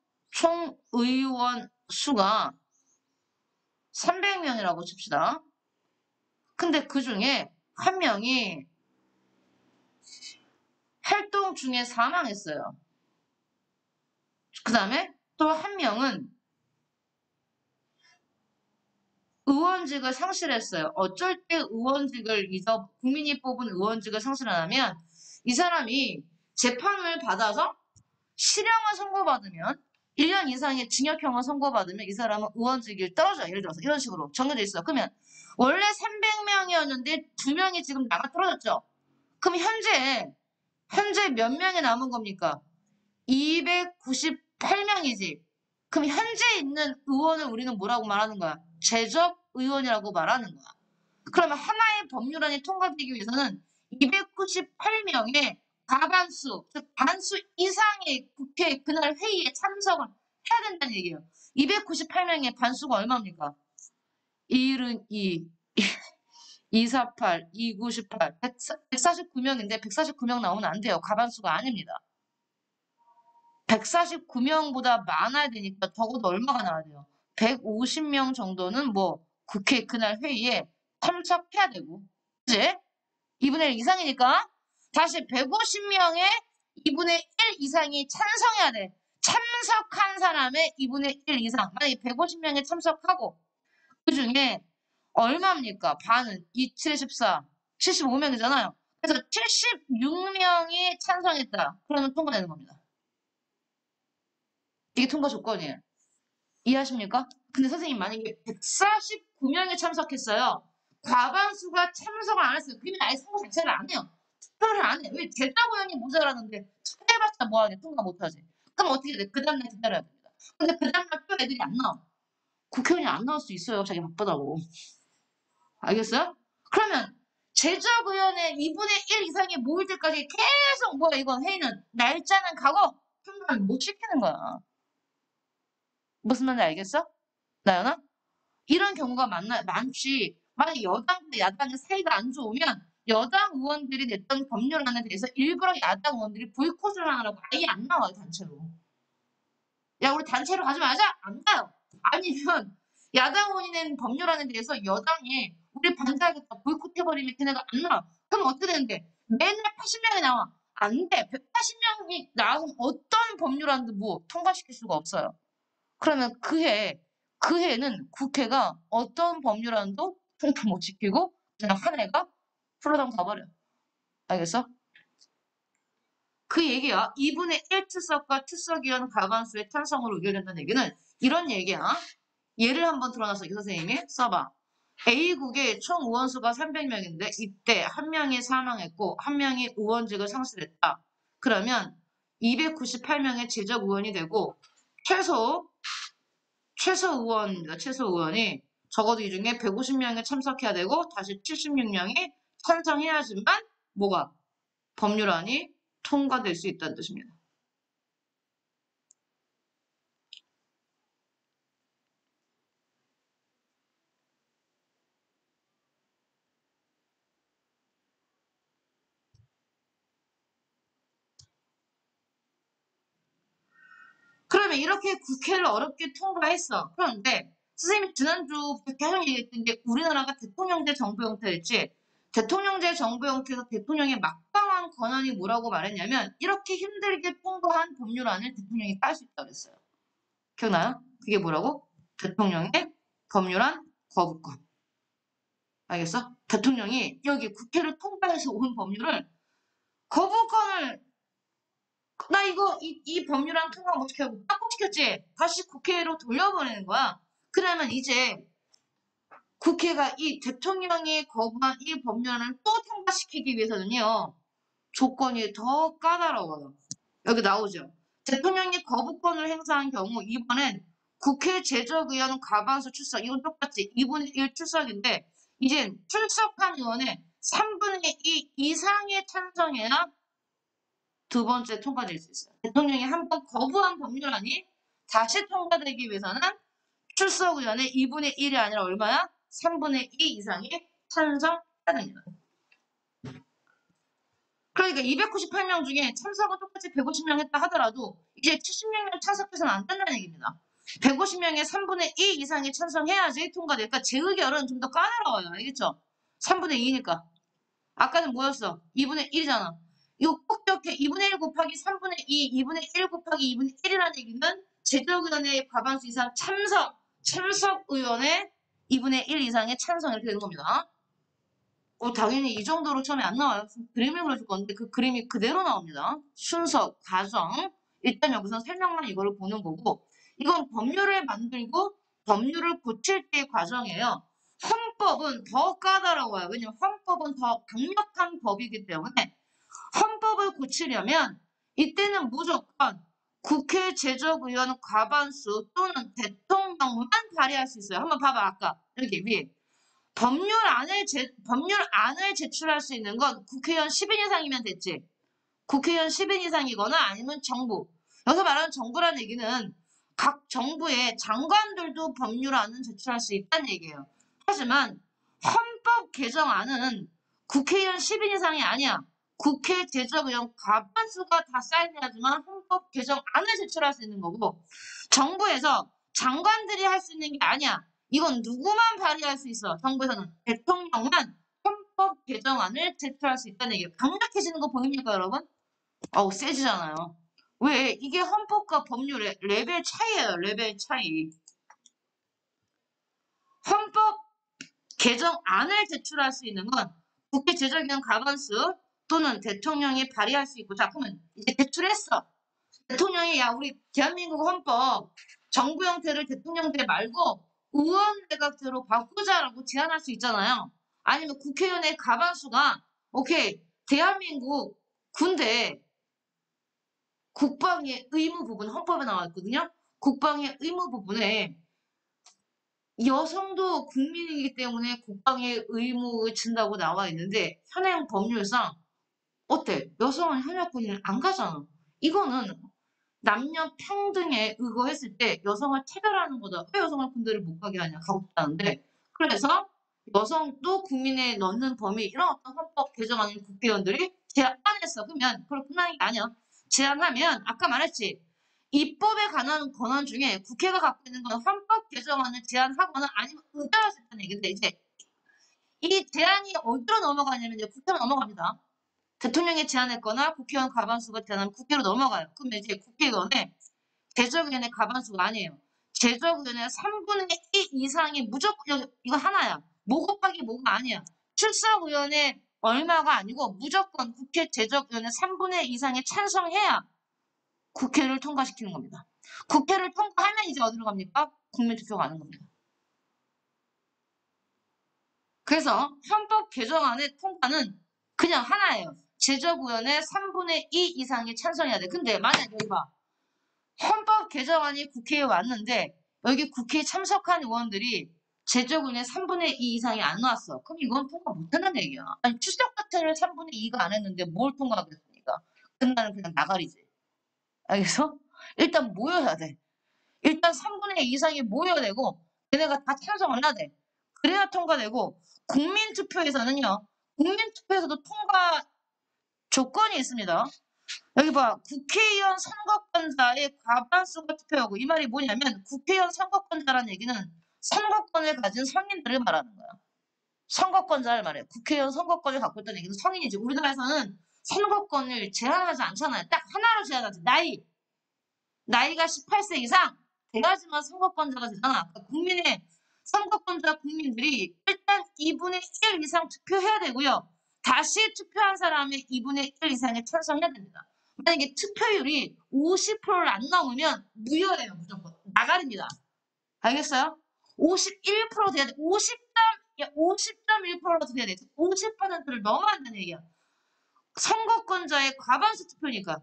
의원 수가 300명이라고 칩시다. 근데 그 중에 한 명이 활동 중에 사망했어요. 그 다음에 또 한 명은 의원직을 상실했어요. 어쩔 때 국민이 뽑은 의원직을 상실하냐면 이 사람이 재판을 받아서 실형을 선고받으면 1년 이상의 징역형을 선고받으면 이 사람은 의원직이 떨어져요. 예를 들어서 이런 식으로 정해져 있어요. 그러면 원래 300명이었는데 2명이 지금 나가 떨어졌죠. 그럼 현재 몇 명이 남은 겁니까? 298명이지. 그럼 현재 있는 의원을 우리는 뭐라고 말하는 거야? 제적 의원이라고 말하는 거야. 그러면 하나의 법률안이 통과되기 위해서는 298명의 과반수, 즉 반수 이상의 국회 그날 회의에 참석을 해야 된다는 얘기예요. 298명의 반수가 얼마입니까? 1은 2, 248, 298, 149명인데 149명 나오면 안 돼요. 과반수가 아닙니다. 149명보다 많아야 되니까 적어도 얼마가 나와야 돼요? 150명 정도는 뭐 국회 그날 회의에 참석해야 되고 그치? 2분의 1 이상이니까 다시 150명의 2분의 1 이상이 찬성해야 돼. 참석한 사람의 2분의 1 이상. 만약에 150명이 참석하고 그 중에 얼마입니까? 반은 2, 7, 14, 75명이잖아요. 그래서 76명이 찬성했다. 그러면 통과되는 겁니다. 이게 통과 조건이에요. 이해하십니까? 근데 선생님 만약에 149명이 참석했어요. 과반수가 참석을 안 했어요. 그러면 아예 선거 자체를 안 해요. 투표를 안 해. 왜 제자고용이 모자라는데 투표해봤자 뭐하냐. 통과 못하지. 그럼 어떻게 돼? 그 다음날 기다려야 됩니다. 근데 그 다음날 또 애들이 안 나와. 국회의원이 안 나올 수 있어요. 자기 바쁘다고. 알겠어요? 그러면 제적의원의 2분의 1 이상이 모일 때까지 계속 뭐야 이건 회의는 날짜는 가고 통과를 못 시키는 거야. 무슨 말인지 알겠어? 나연아? 이런 경우가 많지. 만약 여당과 야당의 사이가 안 좋으면 여당 의원들이 냈던 법률안에 대해서 일부러 야당 의원들이 보이콧을 하느라고 아예 안 나와요, 단체로. 야, 우리 단체로 가지 말자! 안 가요. 아니면 야당 의원이 낸 법률안에 대해서 여당이 우리 반대하겠다, 보이콧해버리면 걔네가 안 나와. 그럼 어떻게 되는데? 맨날 80명이 나와. 안 돼. 180명이 나오면 어떤 법률안도 뭐 통과시킬 수가 없어요. 그러면 그 해는 국회가 어떤 법률안도 통과 못 지키고 그냥 한 해가 훌러덩 가버려. 알겠어? 그 얘기야. 2분의 1 출석과 출석위원 과반수의 찬성으로 의결된다는 얘기는 이런 얘기야. 예를 한번 들어놨어. 이 선생님이 써봐. A국의 총 의원수가 300명인데 이때 한 명이 사망했고 한 명이 의원직을 상실했다. 그러면 298명의 제적 의원이 되고 최소 의원입니다. 최소 의원이 적어도 이 중에 150명이 참석해야 되고 다시 76명이 찬성해야지만 뭐가 법률안이 통과될 수 있다는 뜻입니다. 그러면 이렇게 국회를 어렵게 통과했어. 그런데 선생님이 지난주부터 계속 얘기했던 게 우리나라가 대통령제 정부 형태였지. 대통령제 정부 형태에서 대통령의 막강한 권한이 뭐라고 말했냐면 이렇게 힘들게 통과한 법률안을 대통령이 딸 수 있다고 했어요. 기억나요? 그게 뭐라고? 대통령의 법률안 거부권. 알겠어? 대통령이 여기 국회를 통과해서 온 법률을 거부권을 나 이 법률안 통과 못 시켜고 딱 시켰지? 다시 국회로 돌려보내는 거야. 그러면 이제 국회가 이 대통령이 거부한 이 법률안을 또 통과시키기 위해서는요. 조건이 더 까다로워요. 여기 나오죠. 대통령이 거부권을 행사한 경우 이번엔 국회 제적의원 과반수 출석. 이건 똑같지. 2분의 1 출석인데 이제 출석한 의원의 3분의 2 이상의 찬성해야 두 번째 통과될 수 있어요. 대통령이 한 번 거부한 법률안이 다시 통과되기 위해서는 출석 의원의 2분의 1이 아니라 얼마야? 3분의 2 이상이 찬성해야 됩니다. 그러니까 298명 중에 참석은 똑같이 150명 했다 하더라도 이제 76명 참석해서는 안 된다는 얘기입니다. 150명의 3분의 2 이상이 찬성해야지 통과될까? 제 의결은 좀 더 까다로워요. 알겠죠? 3분의 2니까. 아까는 뭐였어? 2분의 1이잖아. 이거 꼭 기억해. 2분의 1 곱하기 3분의 2, 2분의 1 곱하기 2분의 1이라는 얘기는 제적의원의 과반수 이상 참석 의원의 2분의 1 이상의 찬성 이렇게 되는 겁니다. 당연히 이 정도로 처음에 안 나와요. 그림을 그려줄 건데 그 그림이 그대로 나옵니다. 순서, 과정. 일단 여기서 설명만 이거를 보는 거고 이건 법률을 만들고 법률을 고칠 때의 과정이에요. 헌법은 더 까다로워요. 왜냐면 헌법은 더 강력한 법이기 때문에 헌법을 고치려면 이때는 무조건 국회 제적의원 과반수 또는 대통령만 발의할 수 있어요. 한번 봐봐 아까 여기 위에. 법률안을 제출할 수 있는 건 국회의원 10인 이상이면 됐지. 국회의원 10인 이상이거나 아니면 정부. 여기서 말하는 정부라는 얘기는 각 정부의 장관들도 법률안은 제출할 수 있다는 얘기예요. 하지만 헌법 개정안은 국회의원 10인 이상이 아니야. 국회 제적의원 과반수가 다 사인해야지만 헌법 개정안을 제출할 수 있는 거고 정부에서 장관들이 할 수 있는 게 아니야. 이건 누구만 발의할 수 있어. 정부에서는 대통령만 헌법 개정안을 제출할 수 있다는 얘기예요. 강력해지는 거 보입니까 여러분? 세지잖아요. 왜? 이게 헌법과 법률의 레벨 차이예요. 레벨 차이. 헌법 개정안을 제출할 수 있는 건 국회 제적위원 과반수 또는 대통령이 발의할 수 있고 자 그러면 이제 제출했어. 대통령이 야 우리 대한민국 헌법 정부 형태를 대통령제 말고 의원 내각제로 바꾸자라고 제안할 수 있잖아요. 아니면 국회의원의 과반수가 오케이 대한민국 군대 국방의 의무 부분 헌법에 나와 있거든요. 국방의 의무 부분에 여성도 국민이기 때문에 국방의 의무를 진다고 나와 있는데 현행 법률상 어때? 여성은 현역 군인을 안 가잖아. 이거는 남녀 평등에 의거했을 때 여성을 차별하는 거다. 왜 여성을 군대를 못 가게 하냐? 가고 싶다는데. 그래서 여성도 국민에 넣는 범위 이런 어떤 헌법 개정안을 국회의원들이 제안했어. 그러면 그걸 끝나는 게 아니야. 제안하면 아까 말했지. 입법에 관한 권한 중에 국회가 갖고 있는 건 헌법 개정안을 제안하거나 아니면 의결할 수 있다는 얘기인데 이제 이 제안이 어디로 넘어가냐면 이제 국회로 넘어갑니다. 대통령이 제안했거나 국회의원 과반수가 제안하면 국회로 넘어가요. 그러면 이제 국회의원의 제적의원의 과반수가 아니에요. 제적의원의 3분의 1 이상이 무조건 이거 하나야. 뭐 곱하기 뭐가 아니야. 출석의원의 얼마가 아니고 무조건 국회 제적의원의 3분의 1 이상이 찬성해야 국회를 통과시키는 겁니다. 국회를 통과하면 이제 어디로 갑니까? 국민투표가 가는 겁니다. 그래서 헌법 개정안의 통과는 그냥 하나예요. 제적의원의 3분의 2 이상이 찬성해야 돼. 근데 만약에 여기 봐. 헌법 개정안이 국회에 왔는데 여기 국회에 참석한 의원들이 제적의원의 3분의 2 이상이 안 나왔어. 그럼 이건 통과 못한다는 얘기야. 아니 출석 자체를 3분의 2가 안 했는데 뭘 통과하겠습니까? 그날은 그냥 나가리지. 알겠어? 일단 모여야 돼. 일단 3분의 2 이상이 모여야 되고 얘네가 다 찬성을 해야 돼. 그래야 통과되고 국민투표에서는요. 국민투표에서도 통과 조건이 있습니다. 여기 봐. 국회의원 선거권자의 과반수가 투표하고 이 말이 뭐냐면 국회의원 선거권자라는 얘기는 선거권을 가진 성인들을 말하는 거야. 선거권자를 말해요. 국회의원 선거권을 갖고 있다는 얘기는 성인이지. 우리나라에서는 선거권을 제한하지 않잖아요. 딱 하나로 제한하지. 나이가 18세 이상 돼야지만 선거권자가 되잖아. 그러니까 국민의 선거권자 국민들이 일단 2분의 1 이상 투표해야 되고요. 다시 투표한 사람의 2분의 1 이상에 찬성해야 됩니다. 만약에 투표율이 50%를 안 넘으면 무효예요. 무조건. 나가립니다. 알겠어요? 51% 돼야 돼. 50.1%라도 돼야 돼. 50%를 넘어야 된다는 얘기야. 선거권자의 과반수 투표니까.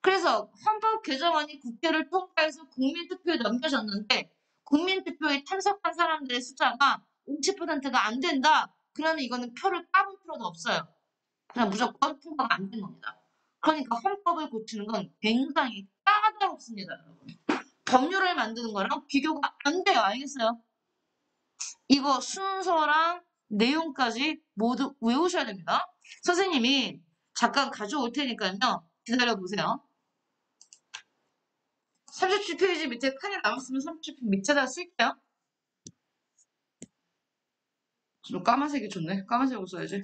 그래서 헌법 개정안이 국회를 통과해서 국민투표에 넘겨졌는데 국민투표에 참석한 사람들의 숫자가 50%가 안 된다. 그러면 이거는 표를 까볼 필요도 없어요. 그냥 무조건 통과가 안 된 겁니다. 그러니까 헌법을 고치는 건 굉장히 까다롭습니다, 여러분. 법률을 만드는 거랑 비교가 안 돼요. 알겠어요? 이거 순서랑 내용까지 모두 외우셔야 됩니다. 선생님이 잠깐 가져올 테니까요. 기다려보세요. 37페이지 밑에 칸이 남았으면 37페이지 밑에다 쓸게요. 좀 까만색이 좋네. 까만색으로 써야지.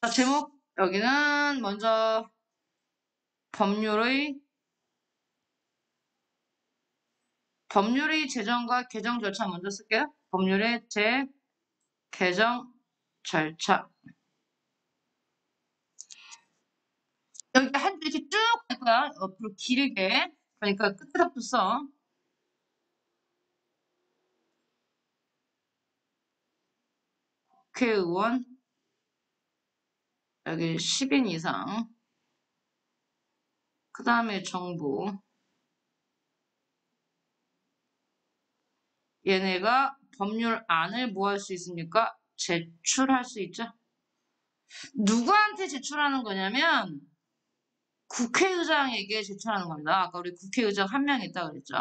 자, 제목 여기는 먼저 법률의 제정과 개정 절차 먼저 쓸게요. 법률의 개정 절차. 여기 한 줄 이렇게 쭉 갈 거야. 앞으로 길게. 그러니까 끝에서부터 써. 국회의원 여기 10인 이상. 그 다음에 정부. 얘네가 법률안을 뭐 할 수 있습니까? 제출할 수 있죠. 누구한테 제출하는 거냐면 국회의장에게 제출하는 겁니다. 아까 우리 국회의장 한 명 있다고 그랬죠.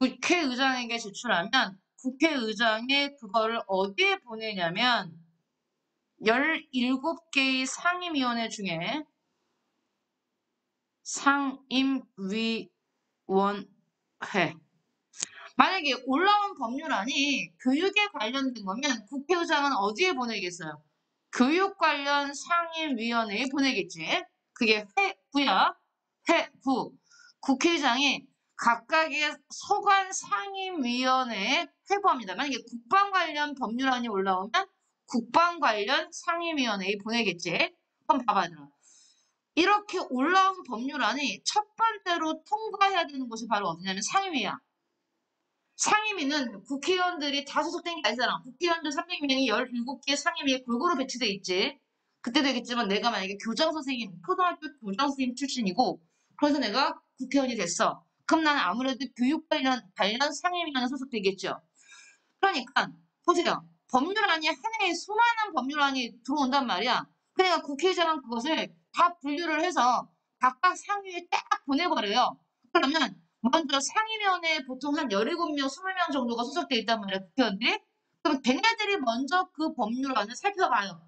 국회의장에게 제출하면 국회의장이 그거를 어디에 보내냐면 17개의 상임위원회 중에 상임위원회. 만약에 올라온 법률안이 교육에 관련된 거면 국회의장은 어디에 보내겠어요? 교육 관련 상임위원회에 보내겠지. 그게 회부야. 회부. 국회의장이 각각의 소관 상임위원회에 회부합니다. 만약에 국방 관련 법률안이 올라오면 국방 관련 상임위원회에 보내겠지. 한번 봐봐야 돼. 이렇게 올라온 법률안이 첫 번째로 통과해야 되는 곳이 바로 어디냐면 상임위야. 상임위는 국회의원들이 다 소속된 게 아니잖아. 국회의원들 300명이 17개 상임위에 골고루 배치돼 있지. 그때도 얘기했지만 내가 만약에 교장선생님, 초등학교 교장선생님 출신이고 그래서 내가 국회의원이 됐어. 그럼 나는 아무래도 교육 관련 상임위원회 소속되겠죠. 그러니까 보세요. 법률안이 하나의 수많은 법률안이 들어온단 말이야. 그러니까 국회의장은 그것을 다 분류를 해서 각각 상위에 딱 보내버려요. 그러면 먼저 상임위원회에 보통 한 17명, 20명 정도가 소속돼 있단 말이에요. 국회의원들이. 그럼 걔네들이 먼저 그 법률안을 살펴봐요.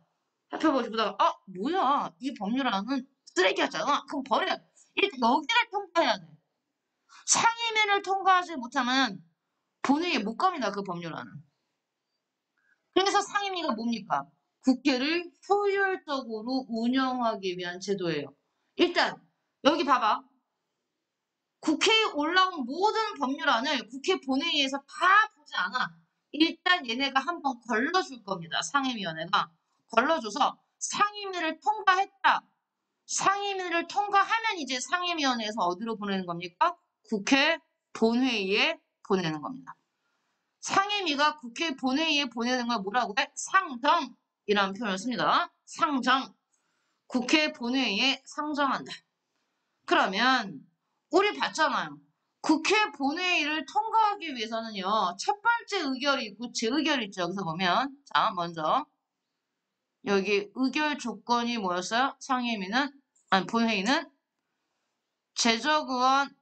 살펴보시다가 뭐야, 이 법률안은 쓰레기였잖아. 그럼 버려. 일단 여기를 통과해야 돼. 상임위를 통과하지 못하면 본회의에 못 갑니다. 그 법률안은. 그래서 상임위가 뭡니까? 국회를 효율적으로 운영하기 위한 제도예요. 일단 여기 봐봐. 국회에 올라온 모든 법률안을 국회 본회의에서 다 보지 않아. 일단 얘네가 한번 걸러줄 겁니다. 상임위원회가. 걸러줘서 상임위를 통과했다. 상임위를 통과하면 이제 상임위원회에서 어디로 보내는 겁니까? 국회 본회의에 보내는 겁니다. 상임위가 국회 본회의에 보내는 걸 뭐라고 해? 상정이라는 표현을 씁니다. 상정. 국회 본회의에 상정한다. 그러면 우리 봤잖아요. 국회 본회의를 통과하기 위해서는요. 첫 번째 의결이 있고 재의결이 있죠. 여기서 보면 자 먼저 여기 의결 조건이 뭐였어요? 상임위는 본회의는 재적의원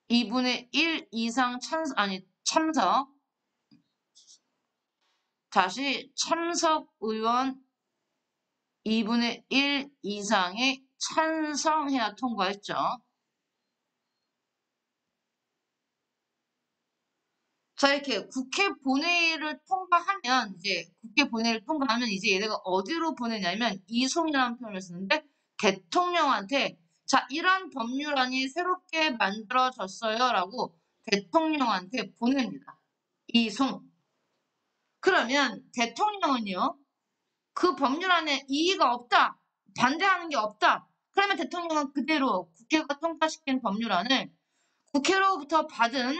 2분의 1 이상 참석 다시 참석 의원 2분의 1 이상이 찬성해야 통과했죠. 자, 이렇게 국회 본회의를 통과하면 이제 얘네가 어디로 보내냐면 이송이라는 표현을 쓰는데 대통령한테 자, 이런 법률안이 새롭게 만들어졌어요라고 대통령한테 보냅니다. 이송. 그러면 대통령은요. 그 법률안에 이의가 없다. 반대하는 게 없다. 그러면 대통령은 그대로 국회가 통과시킨 법률안을 국회로부터 받은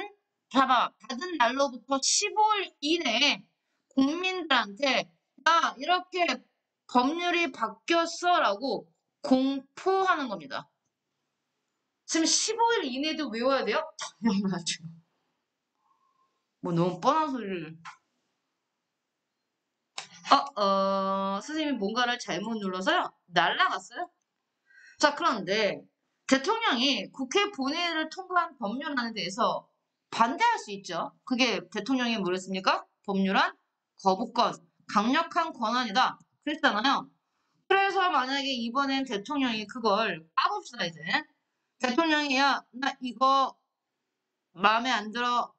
날로부터 15일 이내에 국민들한테 나 이렇게 법률이 바뀌었어라고 공포하는 겁니다. 지금 15일 이내도 외워야 돼요? 당연하죠. 뭐 너무 뻔한 소리를. 선생님이 뭔가를 잘못 눌러서요. 날라갔어요. 자, 그런데 대통령이 국회 본회의를 통과한 법률안에 대해서 반대할 수 있죠. 그게 대통령이 뭐랬습니까? 법률안 거부권, 강력한 권한이다. 그랬잖아요. 그래서 만약에 이번엔 대통령이 그걸 까봅시다, 이제. 대통령이 야, 나 이거 마음에 안 들어.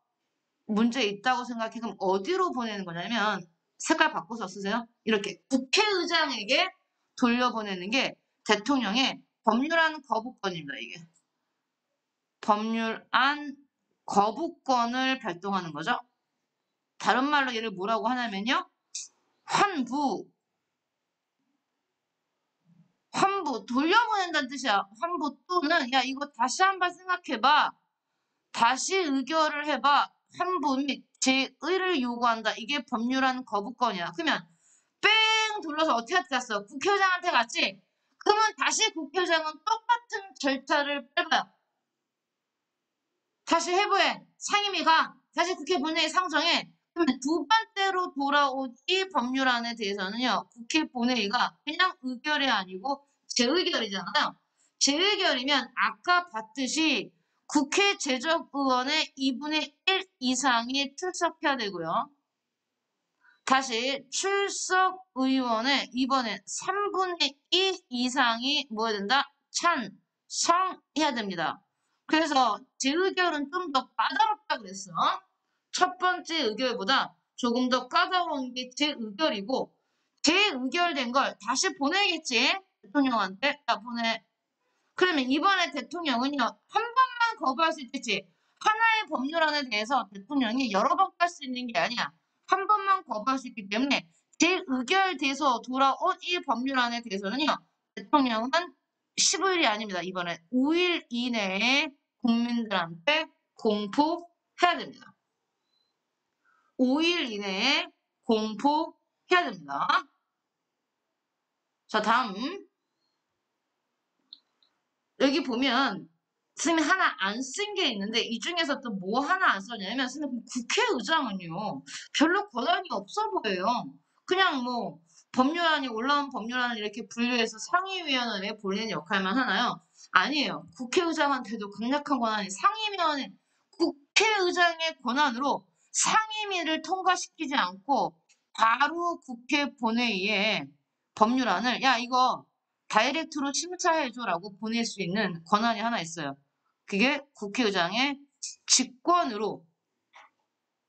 문제 있다고 생각해. 그럼 어디로 보내는 거냐면 색깔 바꿔서 쓰세요. 이렇게 국회의장에게 돌려보내는 게 대통령의 법률안 거부권입니다. 이게 법률안 거부권을 발동하는 거죠. 다른 말로 얘를 뭐라고 하냐면요. 환부 돌려보낸다는 뜻이야. 환부 또는 야 이거 다시 한번 생각해봐. 다시 의결을 해봐. 환부 및 재의를 요구한다. 이게 법률안 거부권이야. 그러면 뺑 돌려서 어떻게 갔어? 국회의장한테 갔지? 그러면 다시 국회의장은 똑같은 절차를 밟아요. 다시 해부해. 상임위가 다시 국회 본회의 상정해. 그러면 두 번째로 돌아온 이 법률안에 대해서는요. 국회 본회의가 그냥 의결이 아니고 재의결이잖아요. 재의결이면 아까 봤듯이 국회 제적의원의 2분의 1 이상이 출석해야 되고요. 다시 출석 의원의 이번엔 3분의 2 이상이 뭐해야 된다? 찬성해야 됩니다. 그래서 재의결은 좀 더 까다롭다 그랬어. 첫 번째 의결보다 조금 더 까다로운 게 재의결이고 재의결된 걸 다시 보내겠지. 대통령한테 보내. 그러면 이번에 대통령은요. 한 번만 거부할 수 있겠지. 하나의 법률안에 대해서 대통령이 여러 번 할 수 있는 게 아니야. 한 번만 거부할 수 있기 때문에 재의결돼서 돌아온 이 법률안에 대해서는요. 대통령은 15일이 아닙니다. 이번에 5일 이내에 국민들한테 공포해야 됩니다. 5일 이내에 공포해야 됩니다. 자, 다음. 여기 보면 선생님이 하나 안 쓴 게 있는데 이 중에서 또 뭐 하나 안 썼냐면 선생님 국회의장은요 별로 권한이 없어 보여요. 그냥 뭐 법률안이 올라온 법률안을 이렇게 분류해서 상임위원회에 보내는 역할만 하나요? 아니에요. 국회의장한테도 강력한 권한이 상임위원회 국회의장의 권한으로 상임위를 통과시키지 않고 바로 국회 본회의에 법률안을 야 이거 다이렉트로 심사해줘라고 보낼 수 있는 권한이 하나 있어요. 그게 국회의장의 직권으로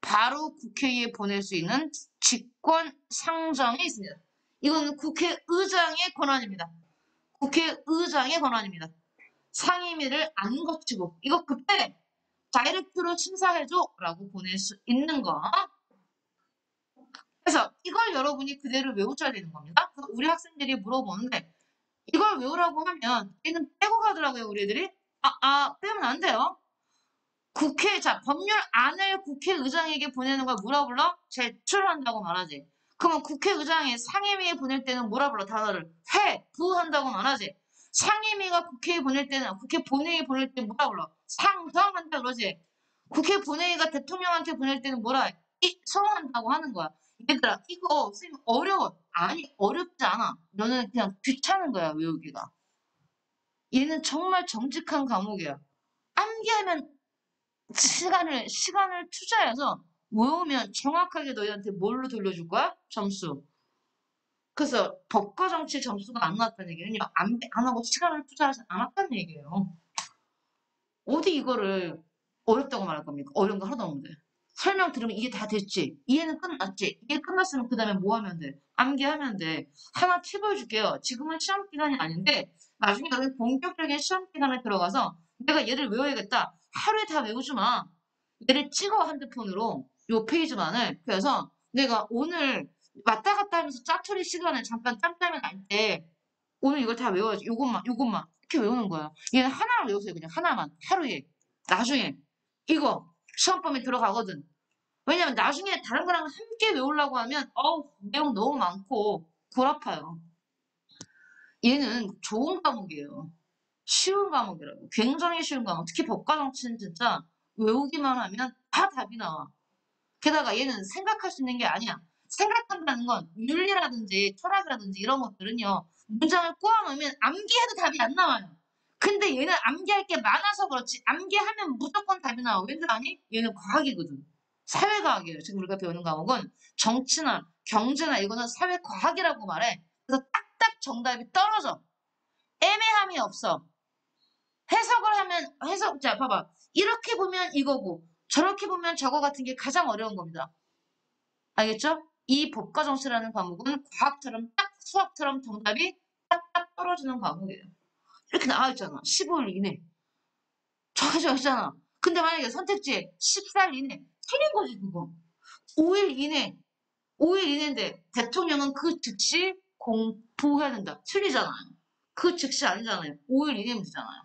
바로 국회에 보낼 수 있는 직권 상정이 있습니다. 이건 국회의장의 권한입니다. 국회의장의 권한입니다. 상임위를 안 거치고 이거 그때 다이렉트로 심사해줘라고 보낼 수 있는 거. 그래서 이걸 여러분이 그대로 외우셔야 되는 겁니다. 우리 학생들이 물어보는데 이걸 외우라고 하면 얘는 빼고 가더라고요, 우리 애들이. 빼면 안 돼요. 법률안을 국회의장에게 보내는 걸 뭐라 불러? 제출한다고 말하지. 그러면 국회의장이 상임위에 보낼 때는 뭐라 불러? 단어를 부한다고 말하지. 상임위가 국회에 보낼 때는 국회 본회의에 보낼 때는 뭐라 불러? 상정한다 그러지. 국회 본회의가 대통령한테 보낼 때는 뭐라 해? 성한다고 하는 거야. 얘들아 이거 선생님 어려워. 아니 어렵지 않아. 너는 그냥 귀찮은 거야 외우기가. 얘는 정말 정직한 과목이야. 암기하면 시간을 투자해서 외우면 정확하게 너희한테 뭘로 돌려줄 거야? 점수. 그래서 법과 정치 점수가 안 나왔다는 얘기는 안 하고 시간을 투자하지 않았다는 얘기예요. 어디 이거를 어렵다고 말할 겁니까? 어려운 거 하나도 없는데. 설명 들으면 이게 다 됐지? 이해는 끝났지? 이게 끝났으면 그 다음에 뭐 하면 돼? 암기하면 돼. 하나 팁 보여줄게요. 지금은 시험 기간이 아닌데 나중에 너는 본격적인 시험 기간에 들어가서 내가 얘를 외워야겠다. 하루에 다 외우지 마. 얘를 찍어 핸드폰으로 요 페이지만을. 그래서 내가 오늘 왔다 갔다 하면서 짜투리 시간에 잠깐 짬짬이 날 때 오늘 이걸 다 외워야지. 요것만 이렇게 외우는 거야. 얘는 하나를 외우세요. 그냥 하나만 하루에. 나중에 이거 시험범위 들어가거든. 왜냐면 나중에 다른 거랑 함께 외우려고 하면 내용 너무 많고 골 아파요. 얘는 좋은 과목이에요. 쉬운 과목이라고. 굉장히 쉬운 과목. 특히 법과 정치는 진짜 외우기만 하면 다 답이 나와. 게다가 얘는 생각할 수 있는 게 아니야. 생각한다는 건 윤리라든지 철학이라든지 이런 것들은요. 문장을 꼬아놓으면 암기해도 답이 안 나와요. 근데 얘는 암기할 게 많아서 그렇지. 암기하면 무조건 답이 나와. 왠지 아니? 얘는 과학이거든. 사회과학이에요. 지금 우리가 배우는 과목은 정치나 경제나 이거는 사회과학이라고 말해. 그래서 딱딱 정답이 떨어져. 애매함이 없어. 자, 봐봐. 이렇게 보면 이거고, 저렇게 보면 저거 같은 게 가장 어려운 겁니다. 알겠죠? 이 법과 정치라는 과목은 과학처럼 딱 수학처럼 정답이 딱딱 떨어지는 과목이에요. 이렇게 나와있잖아. 15일 이내. 정해져 있잖아. 근데 만약에 선택지에 14일 이내. 틀린 거지, 그거. 5일 이내. 5일 이내인데 대통령은 그 즉시 공포해야 된다. 틀리잖아요. 그 즉시 아니잖아요. 5일 이내면 되잖아요.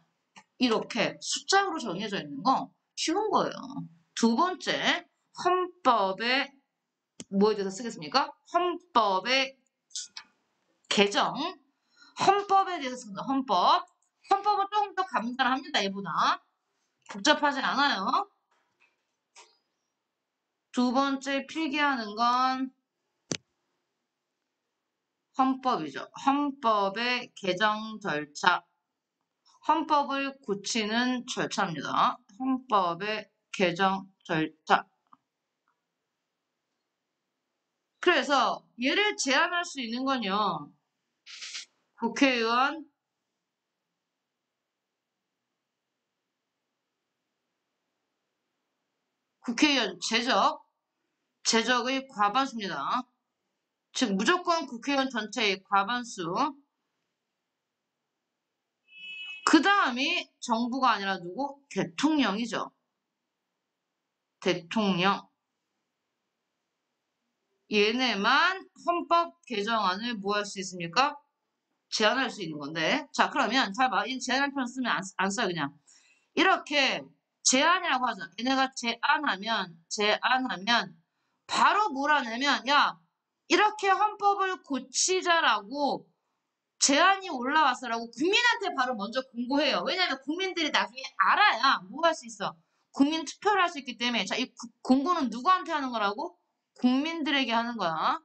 이렇게 숫자로 정해져 있는 거 쉬운 거예요. 두 번째, 헌법의 뭐에 대해서 쓰겠습니까? 헌법의 개정. 헌법에 대해서 씁니다. 헌법은 조금 더 간단합니다. 얘보다. 복잡하지 않아요. 두 번째 필기하는 건 헌법이죠. 헌법의 개정 절차. 헌법을 고치는 절차입니다. 헌법의 개정 절차. 그래서 얘를 제안할 수 있는 건요. 국회의원, 제적의 과반수입니다. 즉 무조건 국회의원 전체의 과반수. 그 다음이 정부가 아니라 누구? 대통령이죠. 대통령. 얘네만 헌법 개정안을 뭐 할 수 있습니까? 제안할 수 있는 건데. 자, 그러면 잘 봐. 이 제안할 표현 쓰면 안 써요, 그냥. 이렇게 제안이라고 하죠. 얘네가 제안하면 바로 몰아내면 야, 이렇게 헌법을 고치자라고 제안이 올라왔어라고 국민한테 바로 먼저 공고해요. 왜냐하면 국민들이 나중에 알아야 뭐 할 수 있어. 국민 투표를 할 수 있기 때문에 자, 이 공고는 누구한테 하는 거라고? 국민들에게 하는 거야.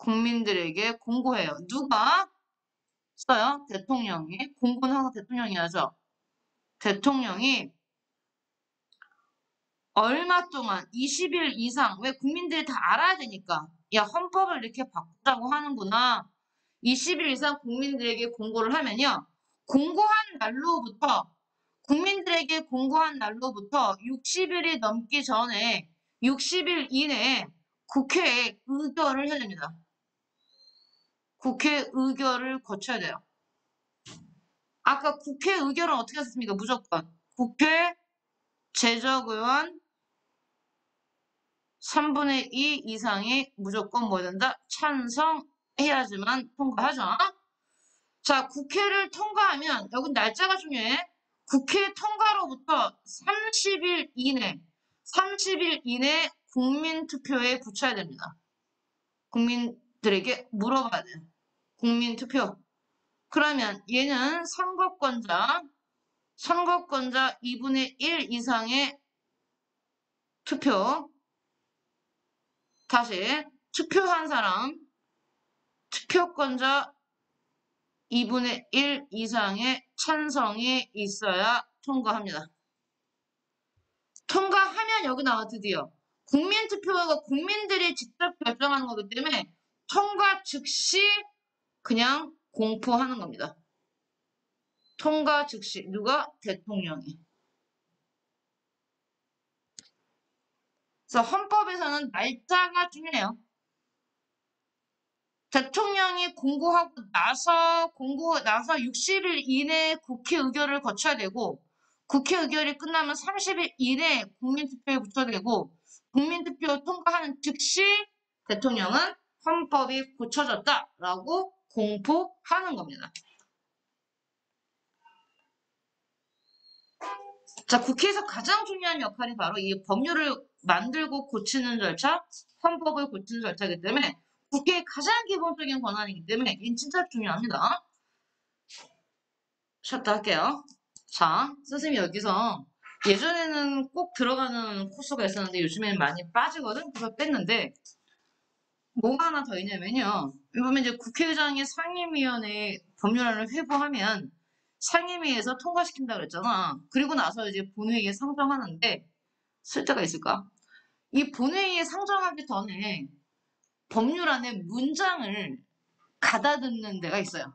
국민들에게 공고해요. 누가 써요? 대통령이. 공고는 항상 대통령이 하죠. 대통령이 얼마 동안 20일 이상 왜 국민들이 다 알아야 되니까 야 헌법을 이렇게 바꾸자고 하는구나. 20일 이상 국민들에게 공고를 하면요. 공고한 날로부터 국민들에게 공고한 날로부터 60일이 넘기 전에 60일 이내에 국회에 의결을 해야 됩니다. 국회 의결을 거쳐야 돼요. 아까 국회 의결은 어떻게 했습니까? 무조건 국회 제적의원 3분의 2 이상이 무조건 뭐 된다? 찬성해야지만 통과하죠. 자, 국회를 통과하면 여기 날짜가 중요해. 국회 통과로부터 30일 이내 국민투표에 붙여야 됩니다. 국민들에게 물어봐야 돼요. 국민투표. 그러면 얘는 선거권자 2분의 1 이상의 투표. 다시 투표한 사람, 투표권자 2분의 1 이상의 찬성이 있어야 통과합니다. 통과하면 여기 나와 드디어 국민투표가 국민들이 직접 결정하는 거기 때문에 통과 즉시 그냥 공포하는 겁니다. 통과 즉시 누가? 대통령이. 그래서 헌법에서는 날짜가 중요해요. 대통령이 공고하고 나서 60일 이내에 국회 의결을 거쳐야 되고 국회 의결이 끝나면 30일 이내에 국민투표에 붙여야 되고 국민투표 통과하는 즉시 대통령은 헌법이 고쳐졌다라고 공포하는 겁니다. 자, 국회에서 가장 중요한 역할이 바로 이 법률을 만들고 고치는 절차, 헌법을 고치는 절차이기 때문에 국회의 가장 기본적인 권한이기 때문에 이건 진짜 중요합니다. 쉬었다 할게요. 자, 선생님이 여기서 예전에는 꼭 들어가는 코스가 있었는데 요즘에는 많이 빠지거든? 그래서 뺐는데 뭐가 하나 더 있냐면요. 보면 이제 국회의장이 상임위원회 법률안을 회부하면 상임위에서 통과시킨다 그랬잖아. 그리고 나서 이제 본회의에 상정하는데 쓸 데가 있을까? 이 본회의에 상정하기 전에 법률안의 문장을 가다듬는 데가 있어요.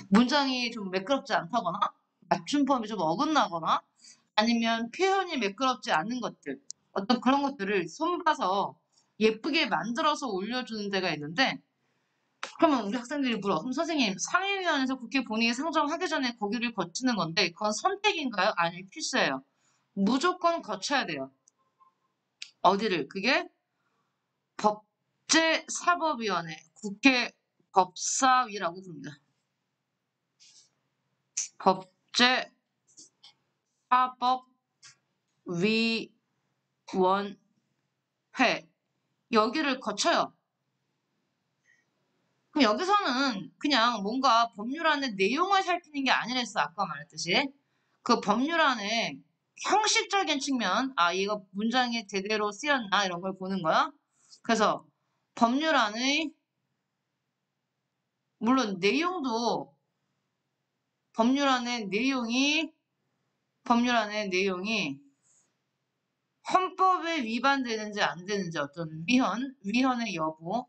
문장이 좀 매끄럽지 않다거나 맞춤법이 좀 어긋나거나 아니면 표현이 매끄럽지 않은 것들 어떤 그런 것들을 손봐서 예쁘게 만들어서 올려주는 데가 있는데 그러면 우리 학생들이 물어. 그럼 선생님 상임위원회에서 국회 본회의 상정하기 전에 거기를 거치는 건데 그건 선택인가요? 아니면 필수예요. 무조건 거쳐야 돼요. 어디를? 그게 법제사법위원회, 국회 법사위라고 부릅니다. 법제사법위원회 여기를 거쳐요. 그럼 여기서는 그냥 뭔가 법률안의 내용을 살피는 게 아니랬어. 아까 말했듯이. 그 법률안의 형식적인 측면, 아, 이거 문장이 제대로 쓰였나 이런 걸 보는 거야. 그래서 법률안의 물론 내용도 법률안의 내용이 헌법에 위반되는지 안 되는지 어떤 위헌의 여부.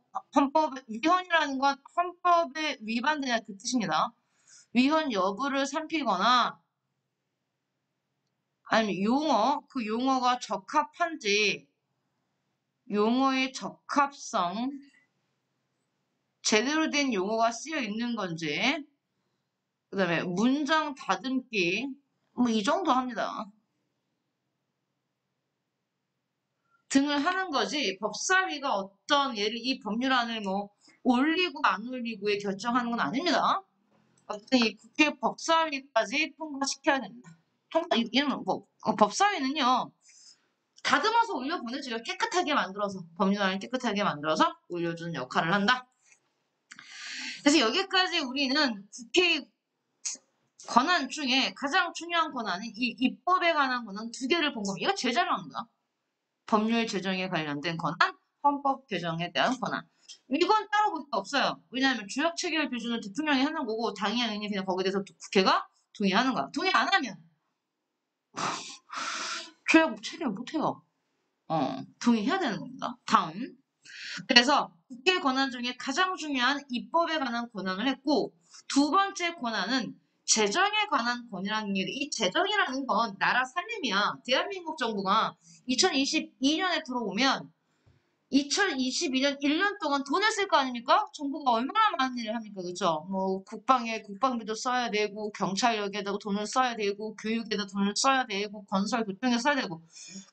위헌이라는 건 헌법에 위반되냐 그 뜻입니다. 위헌 여부를 살피거나 아니면 그 용어가 적합한지, 용어의 적합성, 제대로 된 용어가 쓰여 있는 건지, 그 다음에 문장 다듬기, 뭐 이 정도 합니다. 등을 하는 거지 법사위가 어떤 이 법률안을 뭐 올리고 안 올리고에 결정하는 건 아닙니다. 어쨌든 이 국회 법사위까지 통과시켜야 됩니다. 이는 뭐 법사위는요 다듬어서 올려보내줘요. 깨끗하게 만들어서 법률안을 깨끗하게 만들어서 올려주는 역할을 한다. 그래서 여기까지 우리는 국회 권한 중에 가장 중요한 권한이 이 입법에 관한 권한 두 개를 본 겁니다. 이거 제일 잘 나옵니다. 법률 제정에 관련된 권한, 헌법 개정에 대한 권한. 이건 따로 볼 게 없어요. 왜냐하면 조약 체결 기준을 대통령이 하는 거고 당연히 그냥 거기에 대해서 국회가 동의하는 거야. 동의 안 하면 조약 체결 못 해요. 동의해야 되는 겁니다. 다음. 그래서 국회 권한 중에 가장 중요한 입법에 관한 권한을 했고 두 번째 권한은 재정에 관한 권이라는 게 이 재정이라는 건 나라 살림이야. 대한민국 정부가 2022년에 들어오면 2022년 1년 동안 돈을 쓸 거 아닙니까? 정부가 얼마나 많은 일을 합니까? 그죠? 뭐, 국방에 국방비도 써야 되고, 경찰력에다 돈을 써야 되고, 교육에다 돈을 써야 되고, 건설, 교통에 써야 되고.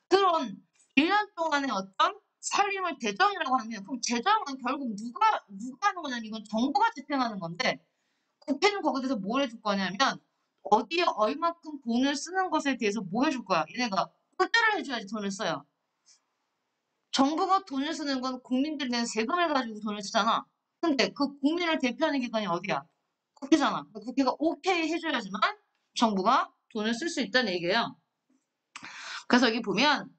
그런 1년 동안의 어떤 살림을 재정이라고 하면, 그럼 재정은 결국 누가 하는 거냐면, 이건 정부가 집행하는 건데, 국회는 거기에 대해서 뭘 해줄 거냐면, 어디에 얼마큼 돈을 쓰는 것에 대해서 뭐 해줄 거야? 얘네가 끄트를 해줘야지 돈을 써요. 정부가 돈을 쓰는 건 국민들이 낸 세금을 가지고 돈을 쓰잖아. 근데 그 국민을 대표하는 기관이 어디야? 국회잖아. 국회가 오케이 해줘야지만 정부가 돈을 쓸 수 있다는 얘기예요. 그래서 여기 보면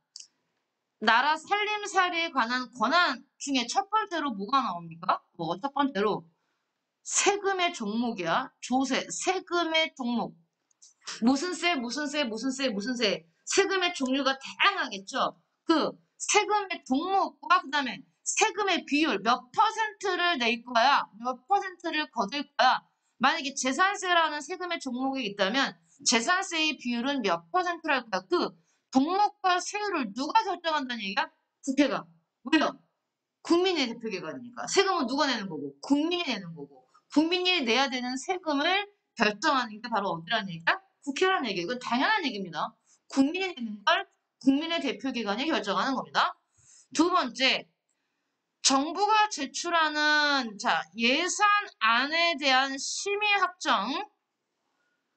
나라 살림살이에 관한 권한 중에 첫 번째로 뭐가 나옵니까? 첫 번째로 세금의 종목이야. 조세, 세금의 종목. 무슨 세, 무슨 세, 무슨 세, 무슨 세. 세금의 종류가 다양하겠죠. 그 세금의 종목과 그다음에 세금의 비율 몇 퍼센트를 낼 거야, 몇 퍼센트를 거둘 거야. 만약에 재산세라는 세금의 종목이 있다면 재산세의 비율은 몇 퍼센트를 할 거야. 그 종목과 세율을 누가 결정한다는 얘기야? 국회가. 왜요? 국민의 대표기관이니까. 세금은 누가 내는 거고? 국민이 내는 거고. 국민이 내야 되는 세금을 결정하는 게 바로 어디라는 얘기야? 국회라는 얘기예요. 이건 당연한 얘기입니다. 국민이 내는 걸 국민의 대표기관이 결정하는 겁니다. 두 번째, 정부가 제출하는 예산안에 대한 심의 확정.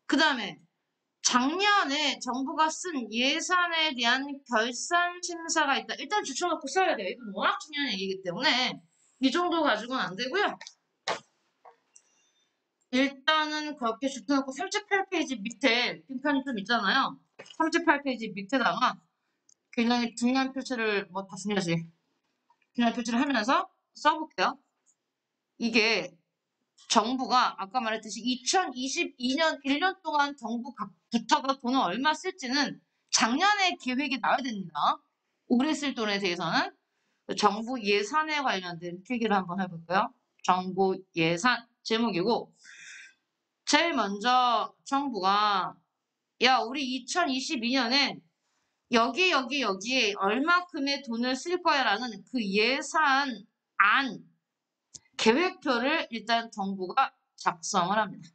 그 다음에 작년에 정부가 쓴 예산에 대한 결산 심사가 있다. 일단 주쳐놓고 써야 돼요. 이건 워낙 중요한 얘기이기 때문에 이 정도 가지고는 안 되고요. 일단은 그렇게 주쳐놓고 38페이지 밑에 빈칸이 좀 있잖아요. 38페이지 밑에다가 굉장히 중요한 표시를 다 중요하지. 중요한 표시를 하면서 써볼게요. 이게 정부가 아까 말했듯이 2022년 1년 동안 정부 각 부처가 돈을 얼마 쓸지는 작년에 계획이 나와야 됩니다. 올해 쓸 돈에 대해서는 정부 예산에 관련된 필기를 한번 해볼까요? 정부 예산 제목이고 제일 먼저 정부가 우리 2022년에 여기에 얼마큼의 돈을 쓸 거야라는 그 예산안 계획표를 일단 정부가 작성을 합니다.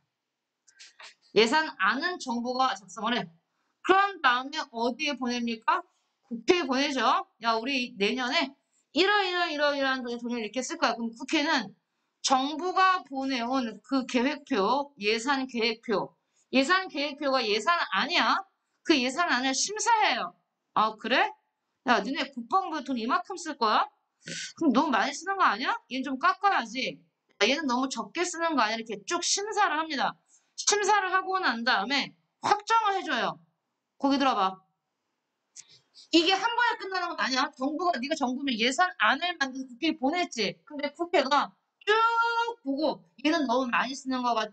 예산안은 정부가 작성을 해. 그런 다음에 어디에 보냅니까? 국회에 보내죠. 우리 내년에 이러이러한 돈을 이렇게 쓸 거야. 그럼 국회는 정부가 보내온 그 계획표, 예산 계획표가 예산안이야. 그 예산안을 심사해요. 아, 그래? 니네 국방부에 돈 이만큼 쓸 거야? 그럼 너무 많이 쓰는 거 아니야? 얘는 좀 깎아야지. 얘는 너무 적게 쓰는 거 아니야? 이렇게 쭉 심사를 합니다. 심사를 하고 난 다음에 확정을 해줘요. 거기 들어봐. 이게 한 번에 끝나는 건 아니야. 네가 정부면 예산안을 만들어서 국회에 보냈지. 근데 국회가 쭉 보고 얘는 너무 많이 쓰는 것 같아.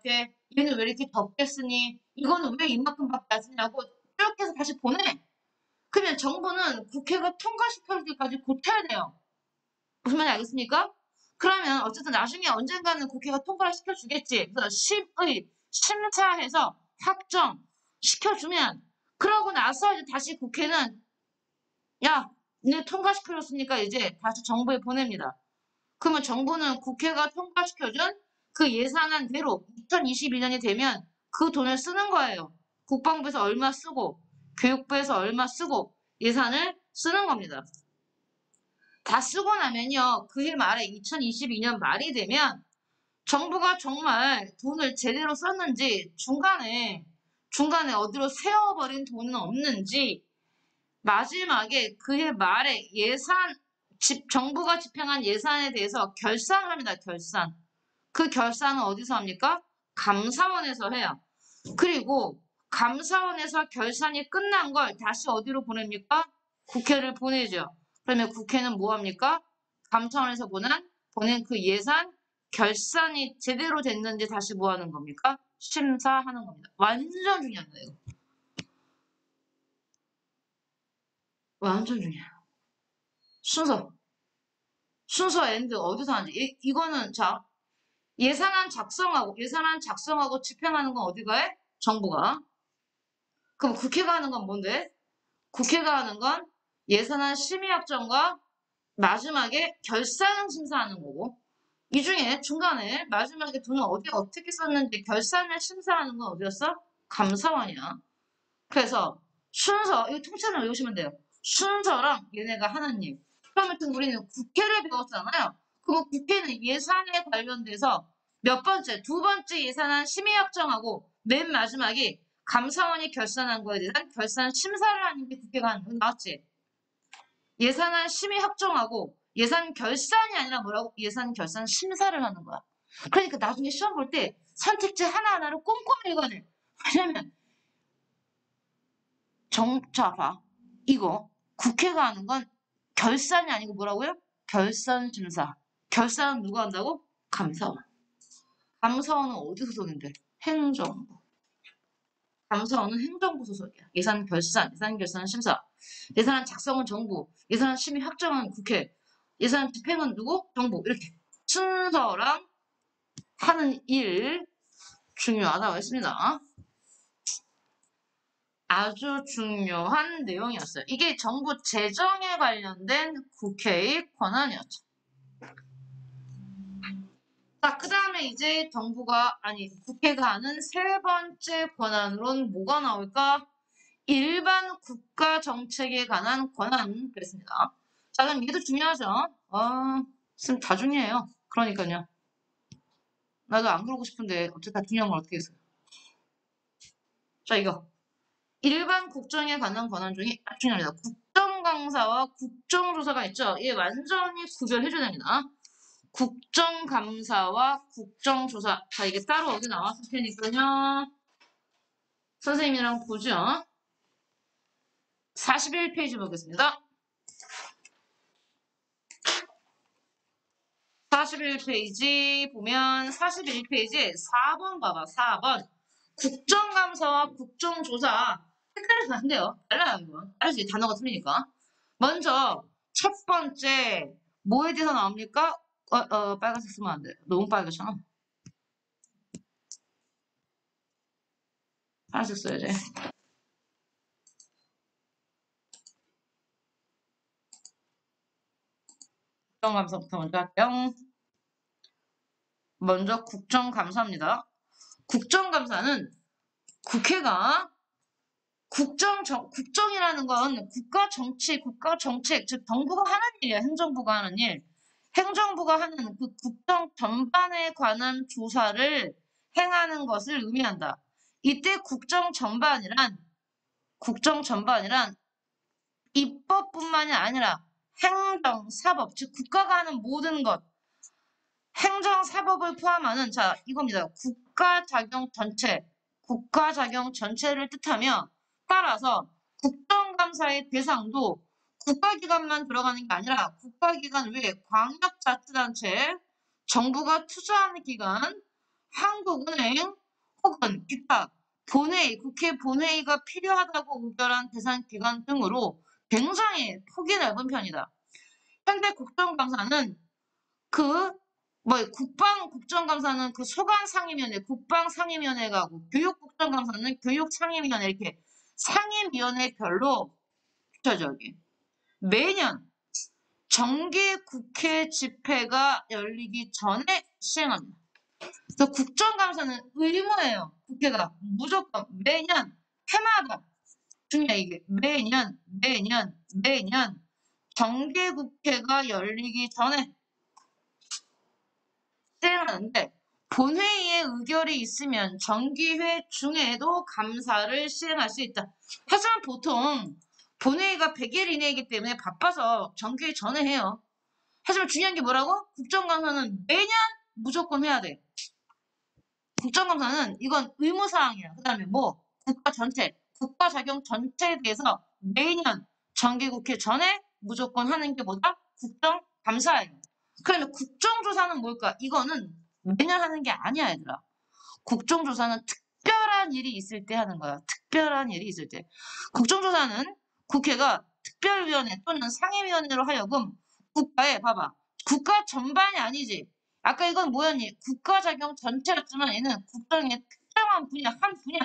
얘는 왜 이렇게 적게 쓰니? 이거는 왜 이만큼밖에 안 쓰냐고 쭉 해서 다시 보내. 그러면 정부는 국회가 통과시킬 때까지 고쳐야 돼요. 무슨 말인지 알겠습니까? 그러면 어쨌든 나중에 언젠가는 국회가 통과를 시켜주겠지. 그래서 심사해서 확정시켜주면 그러고 나서 이제 다시 국회는 니네 통과시켜줬으니까 이제 다시 정부에 보냅니다. 그러면 정부는 국회가 통과시켜준 그 예산안대로 2022년이 되면 그 돈을 쓰는 거예요. 국방부에서 얼마 쓰고 교육부에서 얼마 쓰고 예산을 쓰는 겁니다. 다 쓰고 나면요. 그해 말에 2022년 말이 되면 정부가 정말 돈을 제대로 썼는지 중간에 어디로 세워버린 돈은 없는지 마지막에 그해 말에 정부가 집행한 예산에 대해서 결산을 합니다. 결산. 그 결산은 어디서 합니까? 감사원에서 해요. 그리고 감사원에서 결산이 끝난 걸 다시 어디로 보냅니까? 국회를 보내죠. 그러면 국회는 뭐 합니까? 감사원에서 보낸 보낸 그 예산 결산이 제대로 됐는지 다시 뭐 하는 겁니까? 심사하는 겁니다. 완전 중요한 거예요. 완전 중요해요. 순서. 순서 엔드 어디서 하는지. 이거는 자 예산안 작성하고 집행하는 건 어디가 해? 정부가. 그럼 국회가 하는 건 뭔데? 국회가 하는 건 예산안 심의확정과 마지막에 결산 심사하는 거고 이 중에 중간에 마지막에 돈을 어떻게 썼는지 결산을 심사하는 건 어디였어? 감사원이야. 그래서 순서 이거 통째로 외우시면 돼요. 순서랑 얘네가 하는 일. 그러면 우리는 국회를 배웠잖아요. 그럼 국회는 예산에 관련돼서 몇 번째, 두 번째 예산안 심의 확정하고 맨 마지막에 감사원이 결산한 거에 대한 결산 심사를 하는 게 국회가 하는 거 나왔지? 예산안 심의 확정하고 예산 결산이 아니라 뭐라고? 예산 결산 심사를 하는 거야. 그러니까 나중에 시험 볼 때 선택지 하나하나를 꼼꼼히 읽어야 돼. 왜냐면 자, 봐. 이거 국회가 하는 건 결산이 아니고 뭐라고요? 결산 심사. 결산은 누가 한다고? 감사원. 감사원은 어디 소속인데? 행정부. 감사원은 행정부 소속이야. 예산 결산, 예산 결산 심사. 예산 작성은 정부, 예산 심의 확정은 국회, 예산 집행은 누구? 정부. 이렇게 순서랑 하는 일 중요하다고 했습니다. 아주 중요한 내용이었어요. 이게 정부 재정에 관련된 국회의 권한이었죠. 자, 그 다음에 이제 국회가 하는 세 번째 권한으로는 뭐가 나올까? 일반 국가 정책에 관한 권한 그랬습니다. 자, 그럼 얘도 중요하죠? 지금 다 중요해요. 그러니까요. 나도 안 그러고 싶은데 어쨌든 다 중요한 걸 어떻게 했어요? 자, 이거. 일반 국정에 관한 권한 중에 아주 중요합니다. 국정감사와 국정조사가 있죠? 얘 완전히 구별해줘야 됩니다. 국정감사와 국정조사. 자, 이게 따로 어디 나왔을 테니까요. 선생님이랑 보죠. 41페이지 보겠습니다. 41페이지 보면 41페이지에 4번 봐봐. 4번. 국정감사와 국정조사. 헷갈려서 안 돼요. 달라요, 이건. 알지? 단어가 틀리니까. 먼저 첫 번째 뭐에 대해서 나옵니까? 빨간색 쓰면 안 돼. 너무 빨갛잖아. 파란색 써야지. 국정감사부터 먼저 할게요. 먼저 국정감사입니다. 국정감사는 국회가 국정이라는 건 국가 정책, 즉 정부가 하는 일이에요. 행정부가 하는 일. 행정부가 하는 그 국정 전반에 관한 조사를 행하는 것을 의미한다. 이때 국정 전반이란 입법뿐만이 아니라 행정, 사법, 즉 국가가 하는 모든 것, 행정, 사법을 포함하는 자 이겁니다. 국가 작용 전체를 뜻하며 따라서 국정감사의 대상도 국가기관만 들어가는 게 아니라 국가기관 외에 광역자치단체, 정부가 투자하는 기관, 한국은행 혹은 기타 국회 본회의가 필요하다고 의결한 대상 기관 등으로 굉장히 폭이 넓은 편이다. 현재 국정감사는 국방국정감사는 그 소관상임위원회, 국방상임위원회가 하고, 교육국정감사는 교육상임위원회, 이렇게 상임위원회별로, 저기, 매년 정기국회 집회가 열리기 전에 시행합니다. 그래서 국정감사는 의무예요. 국회가 무조건 매년, 해마다, 중요해 이게, 매년, 정기국회가 열리기 전에 시행하는데 본회의에 의결이 있으면 정기회 중에도 감사를 시행할 수 있다. 하지만 보통 본회의가 100일 이내이기 때문에 바빠서 정기회 전에 해요. 하지만 중요한 게 뭐라고? 국정감사는 매년 무조건 해야 돼. 국정감사는 이건 의무사항이야. 그 다음에 국가 작용 전체에 대해서 매년 정기국회 전에 무조건 하는 게 뭐다? 국정감사예요. 그러면 국정조사는 뭘까? 이거는 매년 하는 게 아니야, 얘들아. 국정조사는 특별한 일이 있을 때 하는 거야. 특별한 일이 있을 때. 국정조사는 국회가 특별위원회 또는 상임위원회로 하여금 국가에, 봐봐. 국가 전반이 아니지. 아까 이건 뭐였니? 국가작용 전체였지만 얘는 국정의 특정한 분야, 한 분야,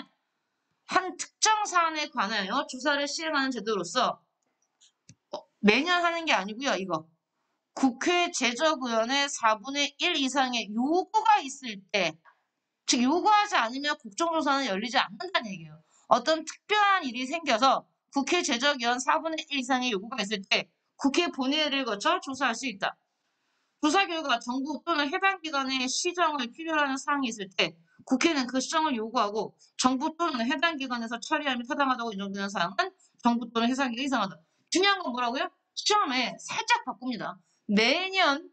한 특정 사안에 관하여 조사를 시행하는 제도로서 매년 하는 게 아니고요, 이거. 국회 제적위원회 4분의 1 이상의 요구가 있을 때, 즉 요구하지 않으면 국정조사는 열리지 않는다는 얘기예요. 어떤 특별한 일이 생겨서 국회 제적위원 4분의 1 이상의 요구가 있을 때 국회 본회의를 거쳐 조사할 수 있다. 조사 결과 정부 또는 해당 기관의 시정을 필요로 하는 사항이 있을 때 국회는 그 시정을 요구하고 정부 또는 해당 기관에서 처리하면 타당하다고 인정되는 사항은 정부 또는 해당 기관이 이상하다. 중요한 건 뭐라고요? 시험에 살짝 바꿉니다. 매년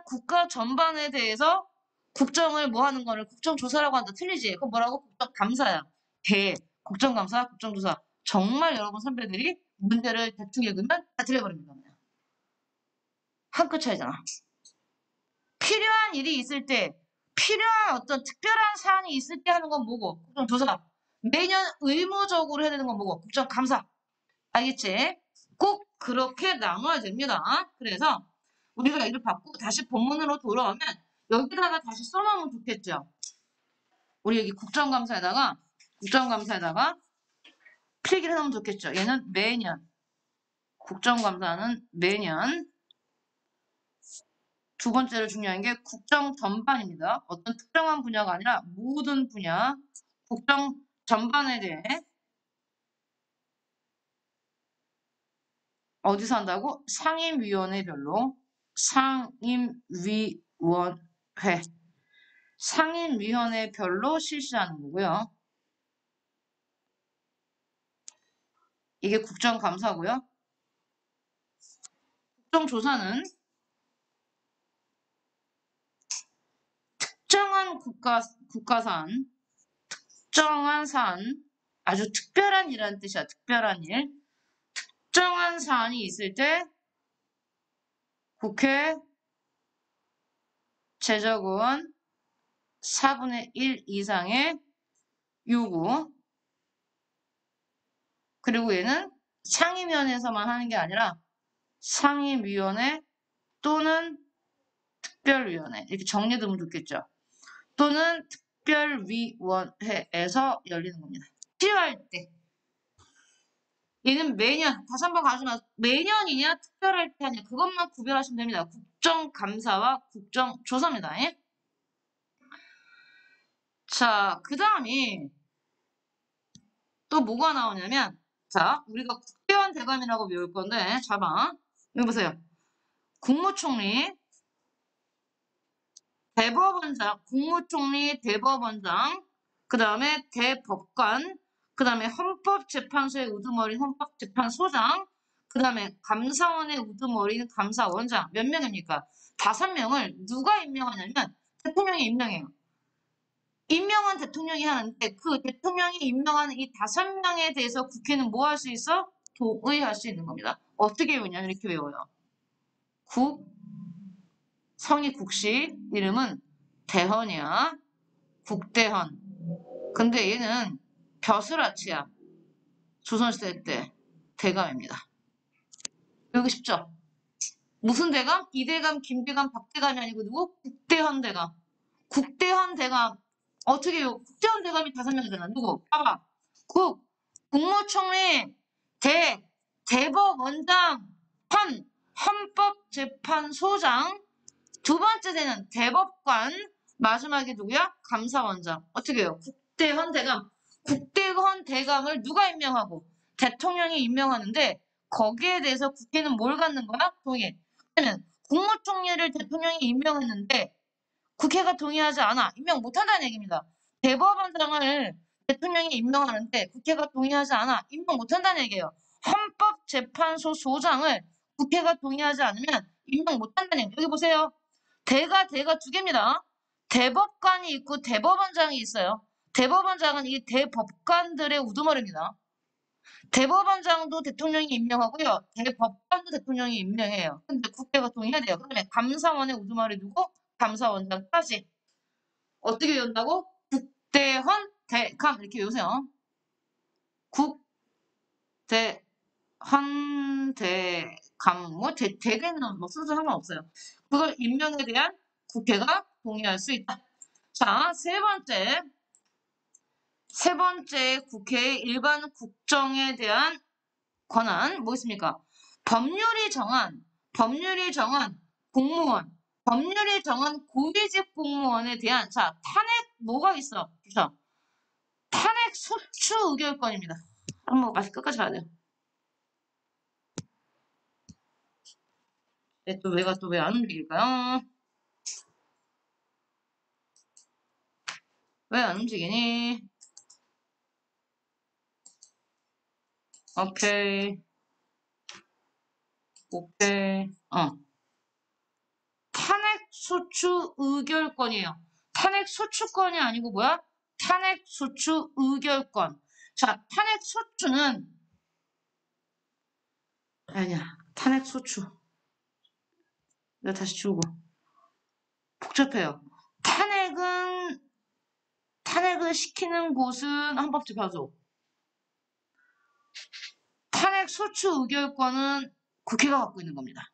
국가 전반에 대해서 국정을 뭐 하는 거를 국정조사라고 한다. 틀리지? 그건 뭐라고? 국정감사야. 국정감사, 국정조사. 정말 여러분 선배들이 문제를 대충 읽으면 다 틀려버립니다. 한 끗 차이잖아. 필요한 일이 있을 때, 필요한 어떤 특별한 사안이 있을 때 하는 건 뭐고? 국정조사. 매년 의무적으로 해야 되는 건 뭐고? 국정감사. 알겠지? 꼭 그렇게 나눠야 됩니다. 그래서 우리가 이를 바꾸고 다시 본문으로 돌아오면 여기다가 다시 써놓으면 좋겠죠. 우리 여기 국정감사에다가 필기를 해놓으면 좋겠죠. 얘는 매년. 국정감사는 매년. 두 번째로 중요한 게 국정 전반입니다. 어떤 특정한 분야가 아니라 모든 분야, 국정 전반에 대해 어디서 한다고? 상임위원회별로. 상임위원회별로 실시하는 거고요. 이게 국정감사고요. 국정조사는 특정한 국가산, 특정한 사안, 아주 특별한 일이라는 뜻이야. 특별한 일. 특정한 사안이 있을 때 국회 제적의원 4분의 1 이상의 요구. 그리고 얘는 상임위원회에서만 하는 게 아니라 상임위원회 또는 특별위원회. 이렇게 정리되면 좋겠죠. 또는 특별위원회에서 열리는 겁니다. 필요할 때. 얘는 매년, 다시 한번 가지마. 매년이냐, 특별할 때 하냐. 그것만 구별하시면 됩니다. 국정감사와 국정조사입니다. 예? 자, 그 다음이 또 뭐가 나오냐면, 자, 우리가 국회의원 대감이라고 외울 건데, 잡아. 여기 보세요. 국무총리, 대법원장, 국무총리, 대법원장, 그 다음에 대법관, 그 다음에 헌법재판소의 우두머리인 헌법재판소장, 그 다음에 감사원의 우두머리인 감사원장. 몇 명입니까? 5명을 누가 임명하냐면 대통령이 임명해요. 임명은 대통령이 하는데 그 대통령이 임명하는 이 5명에 대해서 국회는 뭐 할 수 있어? 동의할 수 있는 겁니다. 어떻게 외우냐면 이렇게 외워요. 성이 국시, 이름은 대헌이야. 국대헌. 근데 얘는 벼슬아치야. 조선시대 때 대감입니다. 여기 쉽죠? 무슨 대감? 이대감, 김대감, 박대감이 아니고 누구? 국대헌 대감. 국대헌 대감. 어떻게 해요? 국대헌 대감이 5명이잖아. 누구? 봐봐. 국무총리, 대법원장, 헌법재판소장, 두 번째 되는 대법관, 마지막에 누구야? 감사원장. 어떻게 해요? 국대헌 대감. 국대헌 대감을 누가 임명하고? 대통령이 임명하는데 거기에 대해서 국회는 뭘 갖는 거야? 동의. 그러면 국무총리를 대통령이 임명했는데 국회가 동의하지 않아. 임명 못한다는 얘기입니다. 대법원장을 대통령이 임명하는데 국회가 동의하지 않아. 임명 못한다는 얘기예요. 헌법재판소 소장을 국회가 동의하지 않으면 임명 못한다는 얘기예요. 여기 보세요. 대가 2개입니다. 대법관이 있고 대법원장이 있어요. 대법원장은 이 대법관들의 우두머리입니다. 대법원장도 대통령이 임명하고요. 대법관도 대통령이 임명해요. 근데 국회가 동의해야 돼요. 그다음에 감사원에 우두머리 두고 감사원장까지 어떻게 외운다고? 국대헌 대감 이렇게 외우세요. 국대헌 대감 뭐 대개는 뭐 순서 상관없어요. 그걸 임명에 대한 국회가 동의할 수 있다. 자, 세 번째 국회의 일반 국정에 대한 권한 뭐 있습니까? 법률이 정한 공무원, 법률이 정한 고위직 공무원에 대한 자 탄핵 뭐가 있어? 그렇죠? 탄핵 소추 의결권입니다. 한번 다시 끝까지 가야 돼요. 또 왜가 또 왜 안 움직일까요? 왜 안 움직이니? 오케이. 탄핵 소추 의결권이에요. 탄핵 소추권이 아니고 뭐야? 탄핵 소추 의결권. 자, 탄핵 소추는 아니야. 탄핵 소추. 내가 다시 지우고. 복잡해요. 탄핵을 시키는 곳은 헌법재판소. 탄핵 소추 의결권은 국회가 갖고 있는 겁니다.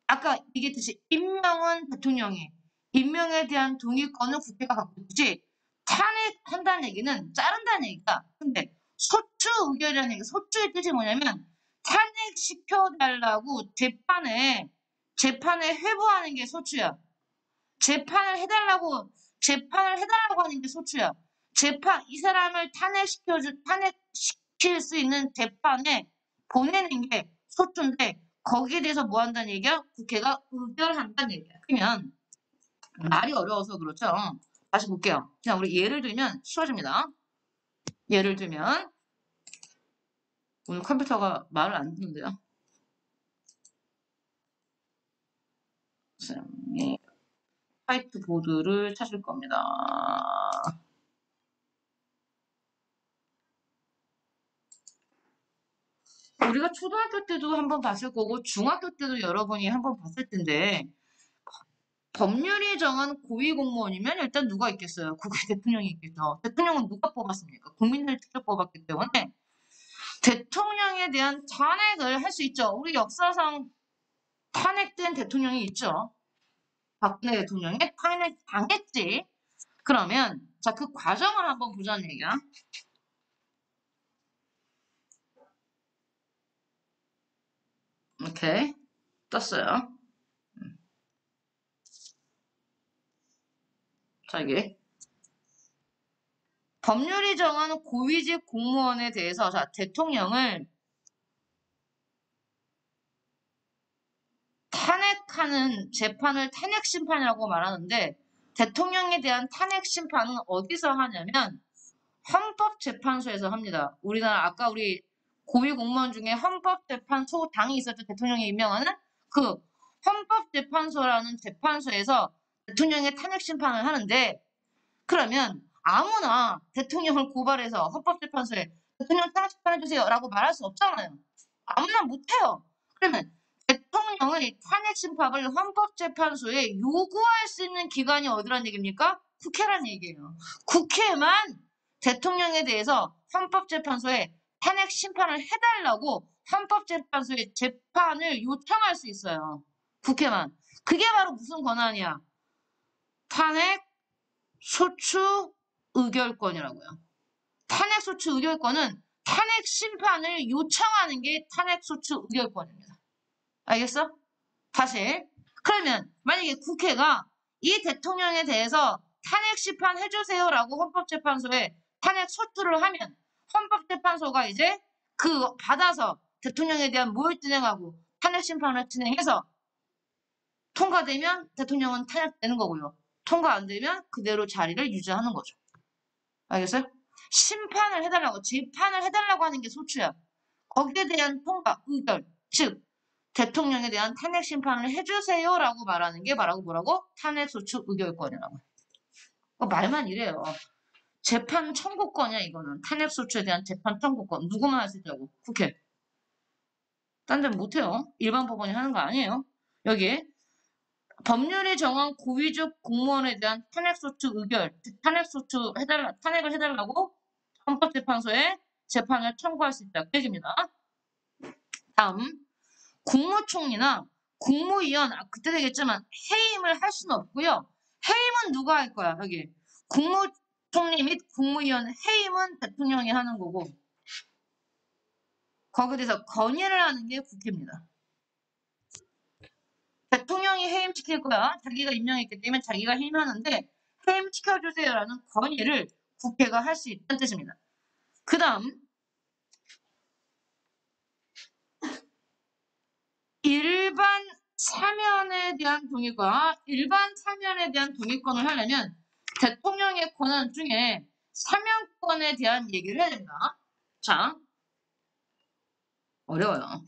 아까 얘기했듯이 임명은 대통령이, 임명에 대한 동의권은 국회가 갖고 있지. 탄핵한다는 얘기는 자른다는 얘기가. 근데 소추 의결이라는 얘기, 소추의 뜻이 뭐냐면 탄핵시켜달라고 재판에 회부하는 게 소추야. 재판을 해달라고 하는 게 소추야. 이 사람을 탄핵시킬 수 있는 재판에 보내는 게 소추인데, 거기에 대해서 뭐 한다는 얘기야? 국회가 의결한다는 얘기야. 그러면, 말이 어려워서 그렇죠. 다시 볼게요. 그냥 우리 예를 들면 쉬워집니다. 예를 들면, 오늘 컴퓨터가 말을 안 듣는데요. 화이트보드를 찾을 겁니다. 우리가 초등학교 때도 한번 봤을 거고 중학교 때도 여러분이 한번 봤을 텐데 법률이 정한 고위공무원이면 일단 누가 있겠어요? 국회 대통령이 있겠죠. 대통령은 누가 뽑았습니까? 국민들이 직접 뽑았기 때문에 대통령에 대한 탄핵을 할 수 있죠. 우리 역사상 탄핵된 대통령이 있죠. 박근혜 대통령이 탄핵 당했지. 그러면 자, 그 과정을 한번 보자는 얘기야. 오케이. 떴어요. 자, 이게 법률이 정하는 고위직 공무원에 대해서 자, 대통령을 탄핵하는 재판을 탄핵 심판이라고 말하는데 대통령에 대한 탄핵 심판은 어디서 하냐면 헌법재판소에서 합니다. 우리나라 아까 우리 고위공무원 중에 헌법재판소 당이 있었죠. 대통령이 임명하는 그 헌법재판소라는 재판소에서 대통령의 탄핵 심판을 하는데 그러면 아무나 대통령을 고발해서 헌법재판소에 대통령 탄핵 심판해주세요 라고 말할 수 없잖아요. 아무나 못해요. 그러면 대통령의 탄핵 심판을 헌법재판소에 요구할 수 있는 기관이 어디란 얘기입니까? 국회란 얘기예요. 국회만 대통령에 대해서 헌법재판소에 탄핵 심판을 해달라고 헌법재판소에 재판을 요청할 수 있어요. 국회만. 그게 바로 무슨 권한이야? 탄핵 소추 의결권이라고요. 탄핵 소추 의결권은 탄핵 심판을 요청하는 게 탄핵 소추 의결권입니다. 알겠어? 다시. 그러면 만약에 국회가 이 대통령에 대해서 탄핵 심판 해주세요라고 헌법재판소에 탄핵 소추를 하면 헌법재판소가 이제 그 받아서 대통령에 대한 모의 진행하고 탄핵 심판을 진행해서 통과되면 대통령은 탄핵되는 거고요. 통과 안 되면 그대로 자리를 유지하는 거죠. 알겠어요? 심판을 해달라고, 재판을 해달라고 하는 게 소추야. 거기에 대한 통과, 의결, 즉 대통령에 대한 탄핵 심판을 해주세요라고 말하는 게 바로 뭐라고? 탄핵소추 의결권이라고. 말만 이래요. 재판 청구권이야, 이거는. 탄핵소추에 대한 재판 청구권. 누구만 할 수 있다고? 국회. 딴 데는 못해요. 일반 법원이 하는 거 아니에요. 여기 법률이 정한 고위직 공무원에 대한 탄핵소추 의결, 탄핵소추 탄핵을 해달라고 헌법재판소에 재판을 청구할 수 있다. 그 얘기입니다. 다음, 국무총리나 국무위원, 그때 되겠지만 해임을 할 수는 없고요. 해임은 누가 할 거야, 여기. 국무총리 및 국무위원 해임은 대통령이 하는 거고, 거기에 대해서 건의를 하는 게 국회입니다. 대통령이 해임시킬 거야. 자기가 임명했기 때문에 자기가 해임하는데 해임시켜주세요라는 건의를 국회가 할 수 있다는 뜻입니다. 그 다음 일반 사면에 대한 동의권을 하려면 대통령의 권한 중에 사면권에 대한 얘기를 해야 된다. 자, 어려워요.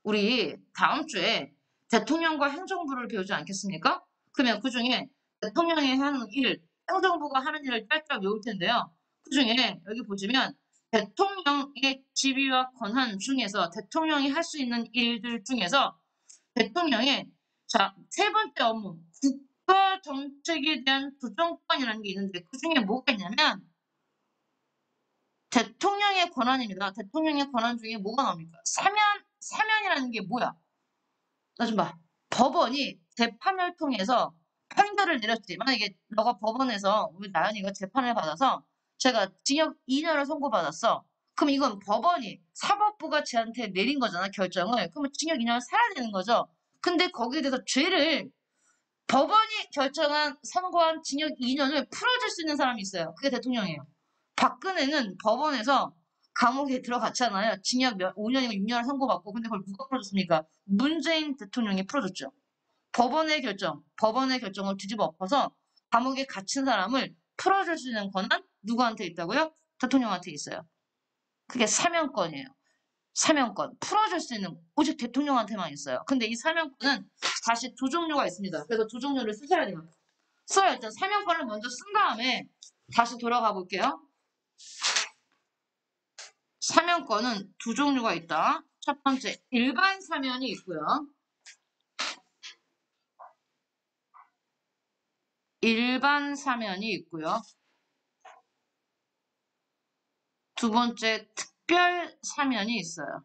우리 다음 주에 대통령과 행정부를 배우지 않겠습니까? 그러면 그 중에 대통령이 하는 일, 행정부가 하는 일을 짤짤 외울 텐데요. 그 중에 여기 보시면 대통령의 지위와 권한 중에서 대통령이 할 수 있는 일들 중에서 대통령의 세 번째 업무, 국가 정책에 대한 조정권이라는 게 있는데 그 중에 뭐가 있냐면 대통령의 권한입니다. 대통령의 권한 중에 뭐가 나옵니까? 사면이라는 게 뭐야? 나 좀 봐. 법원이 재판을 통해서 판결을 내렸지. 만약에 너가 법원에서 우리 나연이가 재판을 받아서 제가 징역 2년을 선고받았어. 그럼 이건 법원이 사법부가 쟤한테 내린 거잖아, 결정을. 그러면 징역 2년을 살아야 되는 거죠. 근데 거기에 대해서 죄를 법원이 선고한 징역 2년을 풀어줄 수 있는 사람이 있어요. 그게 대통령이에요. 박근혜는 법원에서 감옥에 들어갔잖아요. 징역 5년이고 6년을 선고받고. 근데 그걸 누가 풀어줬습니까? 문재인 대통령이 풀어줬죠. 법원의 결정을 뒤집어 엎어서 감옥에 갇힌 사람을 풀어줄 수 있는 권한 누구한테 있다고요? 대통령한테 있어요. 그게 사면권이에요. 사면권. 풀어줄 수 있는 오직 대통령한테만 있어요. 근데 이 사면권은 다시 두 종류가 있습니다. 그래서 두 종류를 쓰셔야 돼요. 써요. 일단 사면권을 먼저 쓴 다음에 다시 돌아가 볼게요. 사면권은 두 종류가 있다. 첫 번째, 일반 사면이 있고요. 일반 사면이 있고요. 두 번째, 특별 사면이 있어요.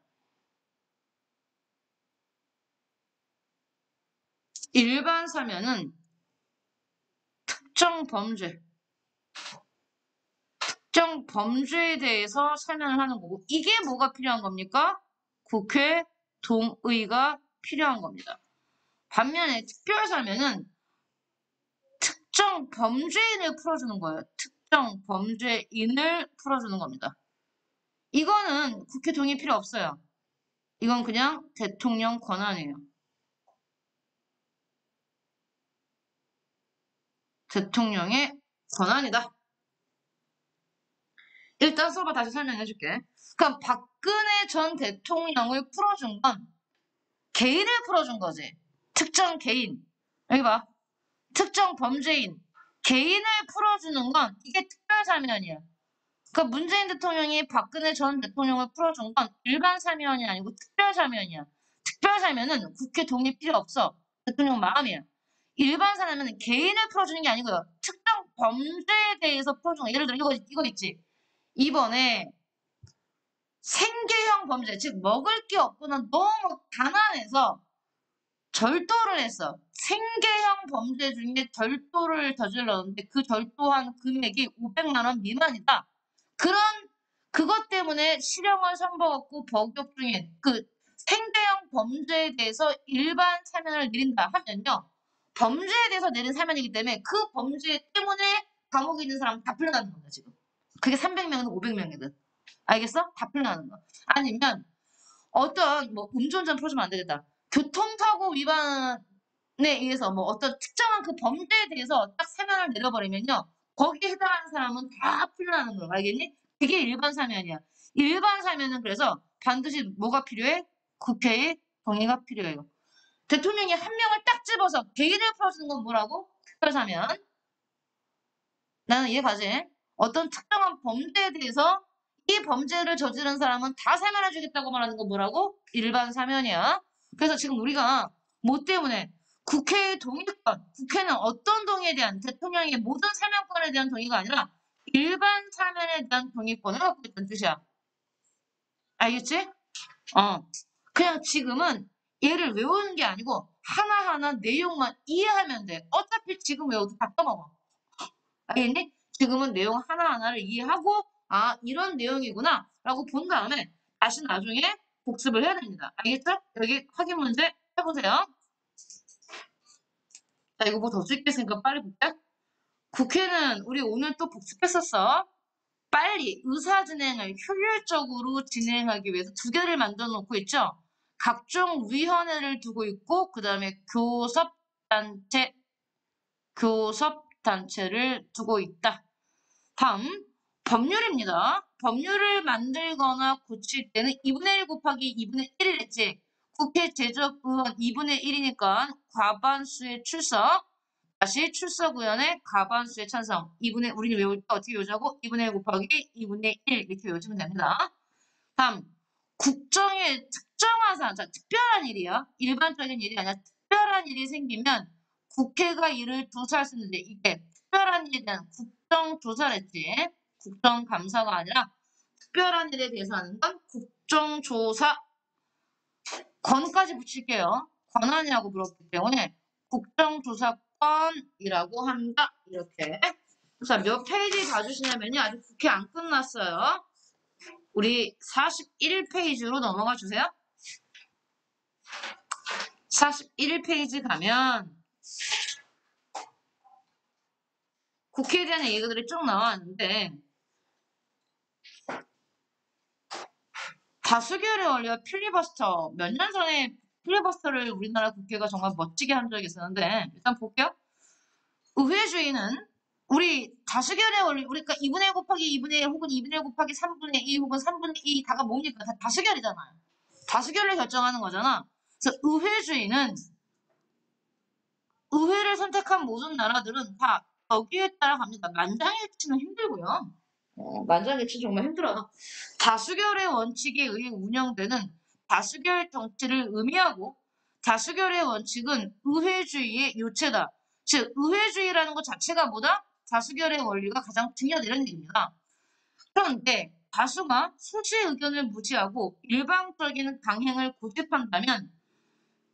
일반 사면은 특정 범죄에 대해서 사면을 하는 거고, 이게 뭐가 필요한 겁니까? 국회 동의가 필요한 겁니다. 반면에 특별 사면은 특정 범죄인을 풀어주는 거예요. 특정 범죄인을 풀어주는 겁니다. 이거는 국회 동의 필요 없어요. 이건 그냥 대통령 권한이에요. 대통령의 권한이다. 일단 써봐 다시 설명해 줄게. 그럼 박근혜 전 대통령을 풀어준 건 개인을 풀어준 거지. 특정 개인. 여기 봐. 특정 범죄인. 개인을 풀어주는 건 이게 특별사면이야. 그러니까 문재인 대통령이 박근혜 전 대통령을 풀어준 건 일반 사면이 아니고 특별사면이야. 특별사면은 국회 동의 필요 없어. 대통령 마음이야. 일반 사면은 개인을 풀어주는 게 아니고요. 특정 범죄에 대해서 풀어주는 거. 예를 들어 이거 있지. 이번에 생계형 범죄, 즉 먹을 게 없거나 너무 가난해서 절도를 했어. 생계형 범죄 중에 절도를 저질렀는데 그 절도한 금액이 500만 원 미만이다. 그것 때문에 실형을 선고받고 복역 중인 그 생계형 범죄에 대해서 일반 사면을 내린다 하면요. 범죄에 대해서 내린 사면이기 때문에 그 범죄 때문에 감옥에 있는 사람 다 풀려나는 겁니다, 지금. 그게 300명이든 500명이든. 알겠어? 다 풀려나는 거. 아니면 어떤 뭐 음주운전 풀어주면 안 되겠다. 교통사고 위반에 의해서 뭐 어떤 특정한 그 범죄에 대해서 딱 사면을 내려버리면요. 거기에 해당하는 사람은 다 풀려나는 거야. 알겠니? 그게 일반 사면이야. 일반 사면은 그래서 반드시 뭐가 필요해? 국회의 동의가 필요해요. 대통령이 한 명을 딱 집어서 개인을 풀어주는 건 뭐라고? 특별사면. 나는 이해 가지? 어떤 특정한 범죄에 대해서 이 범죄를 저지른 사람은 다 사면해주겠다고 말하는 건 뭐라고? 일반 사면이야. 그래서 지금 우리가 뭐 때문에 국회의 동의권, 국회는 어떤 동의에 대한 대통령의 모든 사면권에 대한 동의가 아니라 일반 사면에 대한 동의권을 갖고 있다는 뜻이야. 알겠지? 그냥 지금은 얘를 외우는 게 아니고 하나하나 내용만 이해하면 돼. 어차피 지금 외워도 다 까먹어. 알겠니? 지금은 내용 하나하나를 이해하고 아 이런 내용이구나 라고 본 다음에 다시 나중에 복습을 해야 됩니다. 알겠죠? 여기 확인 문제 해보세요. 자 이거 뭐 더 쓸 게 있으니까 빨리 볼게. 국회는 우리 오늘 또 복습했었어. 빨리 의사 진행을 효율적으로 진행하기 위해서 두 개를 만들어 놓고 있죠. 각종 위원회를 두고 있고 그 다음에 교섭단체를 두고 있다. 다음 법률입니다. 법률을 만들거나 고칠 때는 2분의 1 곱하기 2분의 1을 했지. 국회 제적의원 2분의 1이니까 과반수의 출석. 다시 출석의원의 과반수의 찬성. 2분의 우리는 외울 때 어떻게 외우자고? 2분의 1 곱하기 2분의 1 이렇게 외우시면 됩니다. 다음 국정의 특정한 사안, 자 특별한 일이야. 일반적인 일이 아니라 특별한 일이 생기면 국회가 이를 조사할 수 있는데 이게 특별한 일에 대한 국정조사를 했지. 국정감사가 아니라 특별한 일에 대해서 하는 건 국정조사. 권까지 붙일게요. 권한이라고 불렀기 때문에 국정조사권이라고 한다. 이렇게. 자, 몇 페이지 봐주시냐면요. 아직 국회 안 끝났어요. 우리 41페이지로 넘어가 주세요. 41페이지 가면 국회에 대한 얘기들이 쭉 나왔는데 다수결의 원리와 필리버스터 몇 년 전에 필리버스터를 우리나라 국회가 정말 멋지게 한 적이 있었는데 일단 볼게요. 의회주의는 우리 다수결의 원리 우리가 2분의 1 곱하기 2분의 1 혹은 2분의 1 곱하기 3분의 2 혹은 3분의 2 다가 뭡니까? 다 다수결이잖아요. 다수결을 결정하는 거잖아. 그래서 의회주의는 의회를 선택한 모든 나라들은 다 거기에 따라 갑니다. 만장일치는 힘들고요. 만장일치 정말 힘들어요. 다수결의 원칙에 의해 운영되는 다수결 정치를 의미하고 다수결의 원칙은 의회주의의 요체다. 즉 의회주의라는 것 자체가 뭐다? 다수결의 원리가 가장 중요하다는 얘기입니다. 그런데 다수가 소수의 의견을 무시하고 일방적인 강행을 고집한다면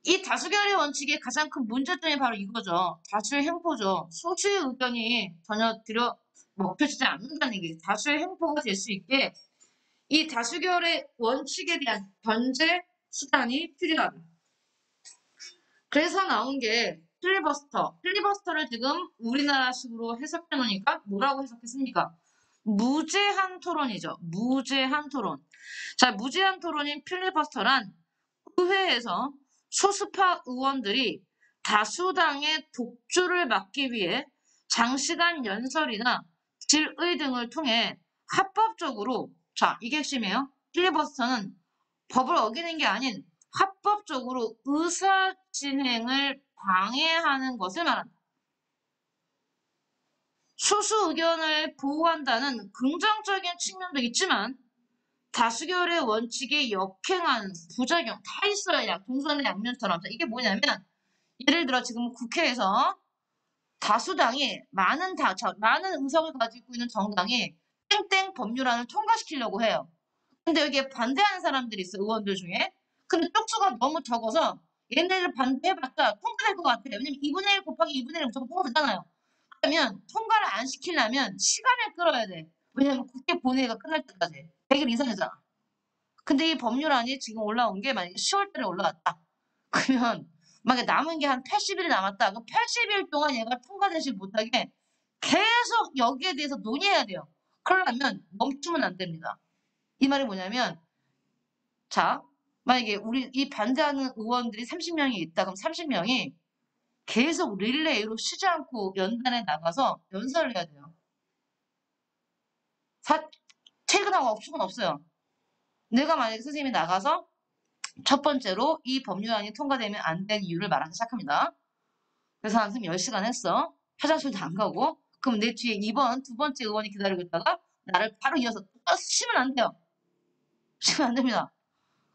이 다수결의 원칙의 가장 큰 문제점이 바로 이거죠. 다수의 행포죠. 소수의 의견이 전혀 먹혀지지 않는다는 얘기예요. 다수의 행포가 될 수 있게 이 다수결의 원칙에 대한 견제 수단이 필요하다. 그래서 나온 게 필리버스터. 필리버스터를 지금 우리나라식으로 해석해 놓으니까 뭐라고 해석했습니까? 무제한 토론이죠. 무제한 토론. 자, 무제한 토론인 필리버스터란 의회에서 소수파 의원들이 다수당의 독주를 막기 위해 장시간 연설이나 질의 등을 통해 합법적으로, 자, 이게 핵심이에요. 필리버스터는 법을 어기는 게 아닌 합법적으로 의사 진행을 방해하는 것을 말한다. 소수 의견을 보호한다는 긍정적인 측면도 있지만 다수결의 원칙에 역행하는 부작용 다 있어요. 동선의 양면처럼. 이게 뭐냐면 예를 들어 지금 국회에서 다수당이 많은 의석을 가지고 있는 정당이 땡땡 법률안을 통과시키려고 해요. 근데 여기에 반대하는 사람들이 있어 의원들 중에. 근데 쪽수가 너무 적어서 얘네를 반대해봤자 통과될 것 같아요. 왜냐면 2분의 1 곱하기 2분의 1은 무조건 통과되잖아요. 그러면 통과를 안 시키려면 시간을 끌어야 돼. 왜냐면 국회 본회의가 끝날 때까지 100일 이상이잖아. 근데 이 법률안이 지금 올라온 게 만약에 10월 달에 올라왔다. 그러면 만약에 남은 게 한 80일이 남았다. 그럼 80일 동안 얘가 통과되지 못하게 계속 여기에 대해서 논의해야 돼요. 그러려면 멈추면 안 됩니다. 이 말이 뭐냐면 자 만약에 우리 이 반대하는 의원들이 30명이 있다. 그럼 30명이 계속 릴레이로 쉬지 않고 연단에 나가서 연설을 해야 돼요. 퇴근하고 없으면 없어요. 내가 만약에 선생님이 나가서 첫 번째로 이 법률안이 통과되면 안 된 이유를 말하기 시작합니다. 그래서 한 선생님 10시간 했어. 화장실도 안 가고 그럼 내 뒤에 2번, 두 번째 의원이 기다리고 있다가 나를 바로 이어서 쉬면 안 돼요. 쉬면 안 됩니다.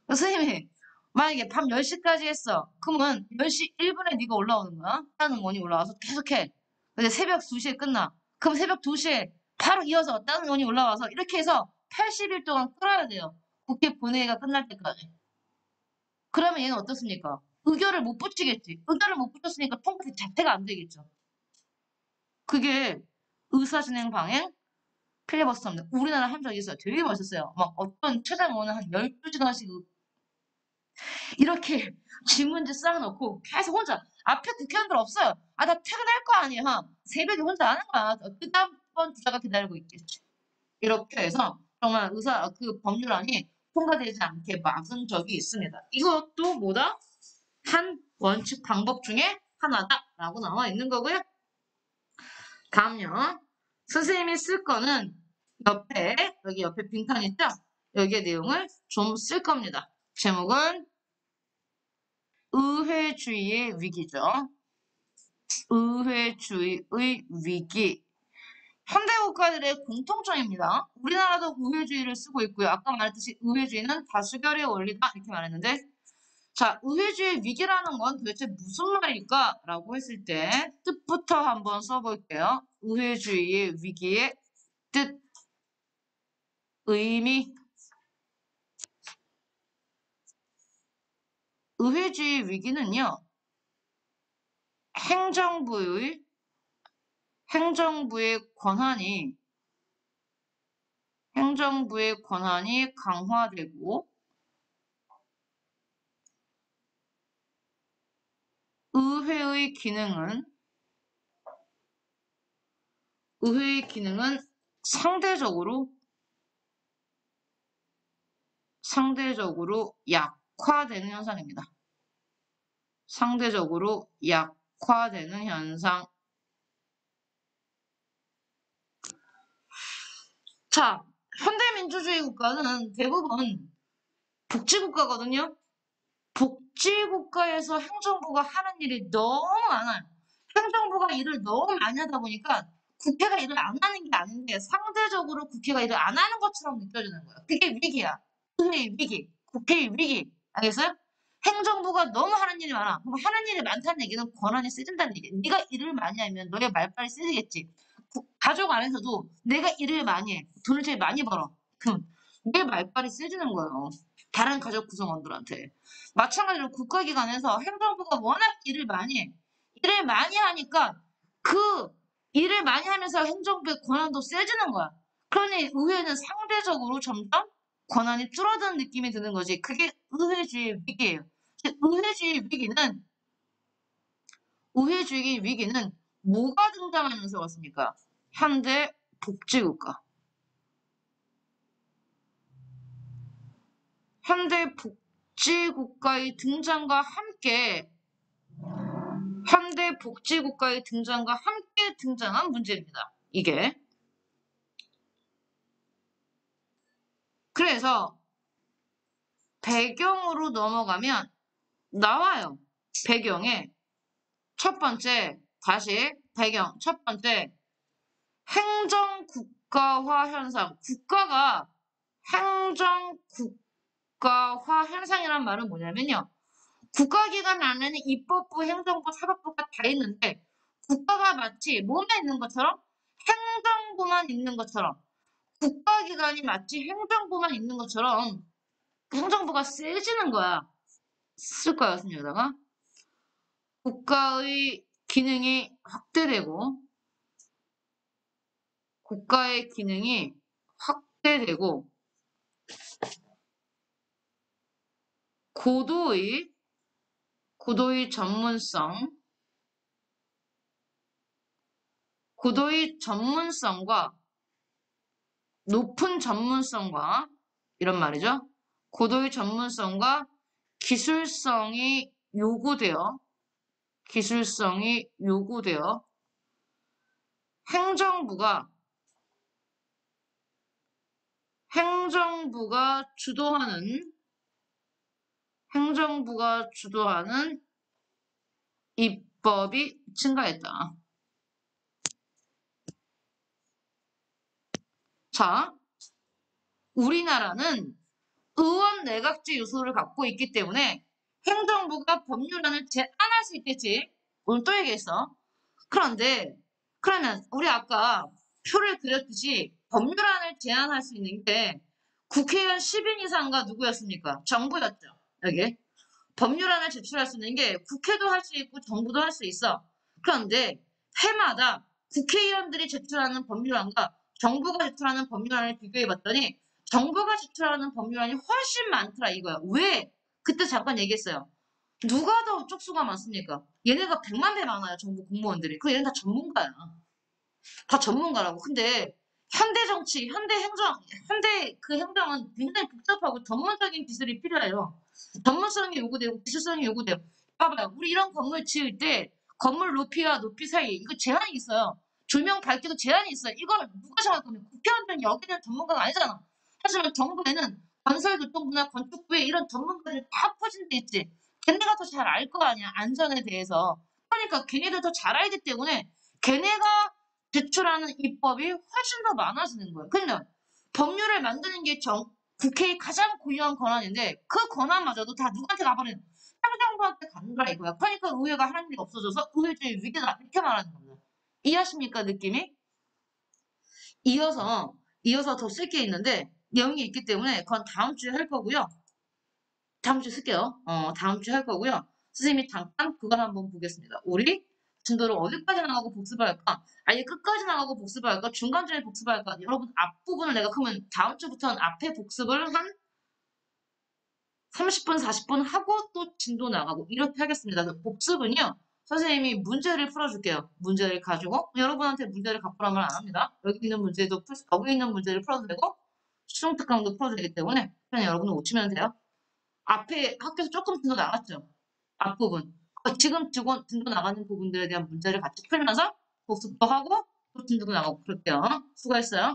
선생님이 만약에 밤 10시까지 했어. 그러면 10시 1분에 네가 올라오는 거야. 다른 의원이 올라와서 계속해. 근데 새벽 2시에 끝나. 그럼 새벽 2시에 바로 이어서 다른 의원이 올라와서 이렇게 해서 80일 동안 끌어야 돼요. 국회 본회의가 끝날 때까지. 그러면 얘는 어떻습니까? 의결을 못 붙이겠지. 의결을 못 붙였으니까 통과 자체가 안 되겠죠. 그게 의사진행 방해 필리버스터입니다. 우리나라 한 적이 있어요. 되게 멋있어요. 막 어떤 최장원은 한 12시간씩 이렇게 질문지 쌓아놓고 계속 혼자 앞에 국회의원들 없어요. 아, 나 퇴근할 거 아니야. 새벽에 혼자 하는 거야. 그 다음번 주자가 기다리고 있겠지. 이렇게 해서 정말 그 법률안이 통과되지 않게 막은 적이 있습니다. 이것도 뭐다? 한 원칙 방법 중에 하나다라고 나와 있는 거고요. 다음요. 선생님이 쓸 거는 여기 옆에 빈칸 있죠? 여기에 내용을 좀 쓸 겁니다. 제목은 의회주의의 위기죠. 의회주의의 위기. 현대 국가들의 공통점입니다. 우리나라도 의회주의를 쓰고 있고요. 아까 말했듯이 의회주의는 다수결의 원리다 이렇게 말했는데 자, 의회주의 위기라는 건 도대체 무슨 말일까? 라고 했을 때 뜻부터 한번 써볼게요. 의회주의의 위기의 뜻, 의미. 의회주의 위기는요. 행정부의 권한이 강화되고 의회의 기능은 상대적으로 약화되는 현상입니다. 상대적으로 약화되는 현상. 자, 현대민주주의 국가는 대부분 복지국가거든요. 복지국가에서 행정부가 하는 일이 너무 많아요. 행정부가 일을 너무 많이 하다 보니까 국회가 일을 안 하는 게 아닌데 상대적으로 국회가 일을 안 하는 것처럼 느껴지는 거예요. 그게 위기야. 의회의 위기, 국회의 위기. 알겠어요? 행정부가 너무 하는 일이 많아. 그럼 하는 일이 많다는 얘기는 권한이 세진다는 얘기야. 네가 일을 많이 하면 너의 말빨이 세지겠지. 가족 안에서도 내가 일을 많이 해. 돈을 제일 많이 벌어. 그럼 내 말빨이 세지는 거예요. 다른 가족 구성원들한테. 마찬가지로 국가기관에서 행정부가 워낙 일을 많이 해. 일을 많이 하니까 그 일을 많이 하면서 행정부의 권한도 세지는 거야. 그러니 의회는 상대적으로 점점 권한이 줄어드는 느낌이 드는 거지. 그게 의회주의 위기예요. 의회주의 위기는 뭐가 등장하면서 왔습니까? 현대 복지국가. 현대 복지국가의 등장과 함께 등장한 문제입니다. 이게. 그래서 배경으로 넘어가면 나와요. 배경에 첫 번째 행정국가화 현상. 국가가 행정국가화 현상이란 말은 뭐냐면요. 국가기관 안에는 입법부, 행정부, 사법부가 다 있는데 국가가 마치 몸에 있는 것처럼 행정부만 있는 것처럼 국가기관이 마치 행정부만 있는 것처럼 행정부가 세지는 거야. 쓸 거야, 선생님에다가. 국가의 기능이 확대되고 고도의 전문성과 높은 전문성과 이런 말이죠. 고도의 전문성과 기술성이 요구되어 행정부가 주도하는 입법이 증가했다. 자, 우리나라는 의원 내각제 요소를 갖고 있기 때문에 행정부가 법률안을 제안할 수 있겠지. 오늘 또 얘기했어. 그런데 그러면 우리 아까 표를 그렸듯이 법률안을 제안할 수 있는 게 국회의원 10인 이상과 누구였습니까? 정부였죠. 여기. 법률안을 제출할 수 있는 게 국회도 할 수 있고 정부도 할 수 있어. 그런데 해마다 국회의원들이 제출하는 법률안과 정부가 제출하는 법률안을 비교해 봤더니 정부가 제출하는 법률안이 훨씬 많더라 이거야. 왜? 그때 잠깐 얘기했어요. 누가 더 쪽수가 많습니까? 얘네가 100만 배 많아요. 정부 공무원들이. 그 얘는 다 전문가야. 다 전문가라고. 근데 현대 정치, 현대 행정, 현대 그 행정은 굉장히 복잡하고 전문적인 기술이 필요해요. 전문성이 요구되고 기술성이 요구돼요. 봐봐요. 우리 이런 건물 지을 때 건물 높이와 높이 사이에 이거 제한이 있어요. 조명 밝기도 제한이 있어요. 이걸 누가 정할 거면 국회의원들은 여기는 전문가가 아니잖아. 하지만 정부에는 건설교통부나 건축부에 이런 전문가들이 다 퍼진 데 있지. 걔네가 더 잘 알 거 아니야. 안전에 대해서. 그러니까 걔네들 더 잘 알기 때문에 걔네가 제출하는 입법이 훨씬 더 많아지는 거예요. 그러면 법률을 만드는 게 국회의 가장 고유한 권한인데 그 권한마저도 다 누구한테 가버리는 행정부한테 가는 거야 이거야. 그러니까 의회가 하는 일이 없어져서 의회주의 위기다 이렇게 말하는 겁니다. 이해하십니까 느낌이? 이어서 더 쓸 게 있는데 내용이 있기 때문에 그건 다음 주에 할 거고요. 다음 주에 쓸게요. 다음 주에 할 거고요. 선생님이 잠깐 그걸 한번 보겠습니다. 우리 진도를 어디까지 나가고 복습할까? 아예 끝까지 나가고 복습할까? 중간중에 복습할까? 여러분 앞부분을 내가 그러면 다음 주부터는 앞에 복습을 한 30분, 40분 하고 또 진도 나가고 이렇게 하겠습니다. 복습은요. 선생님이 문제를 풀어줄게요. 문제를 가지고 여러분한테 문제를 갖고란 말 안 합니다. 여기 있는 문제도 여기 있는 문제를 풀어도 되고 수능 특강도 풀어도 되기 때문에 그냥 여러분은 오시면 돼요. 앞에 학교에서 조금 진도 나갔죠. 앞부분. 지금 진도 나가는 부분들에 대한 문제를 같이 풀면서 복습도 하고 또 진도도 나가고 그럴게요. 수고했어요.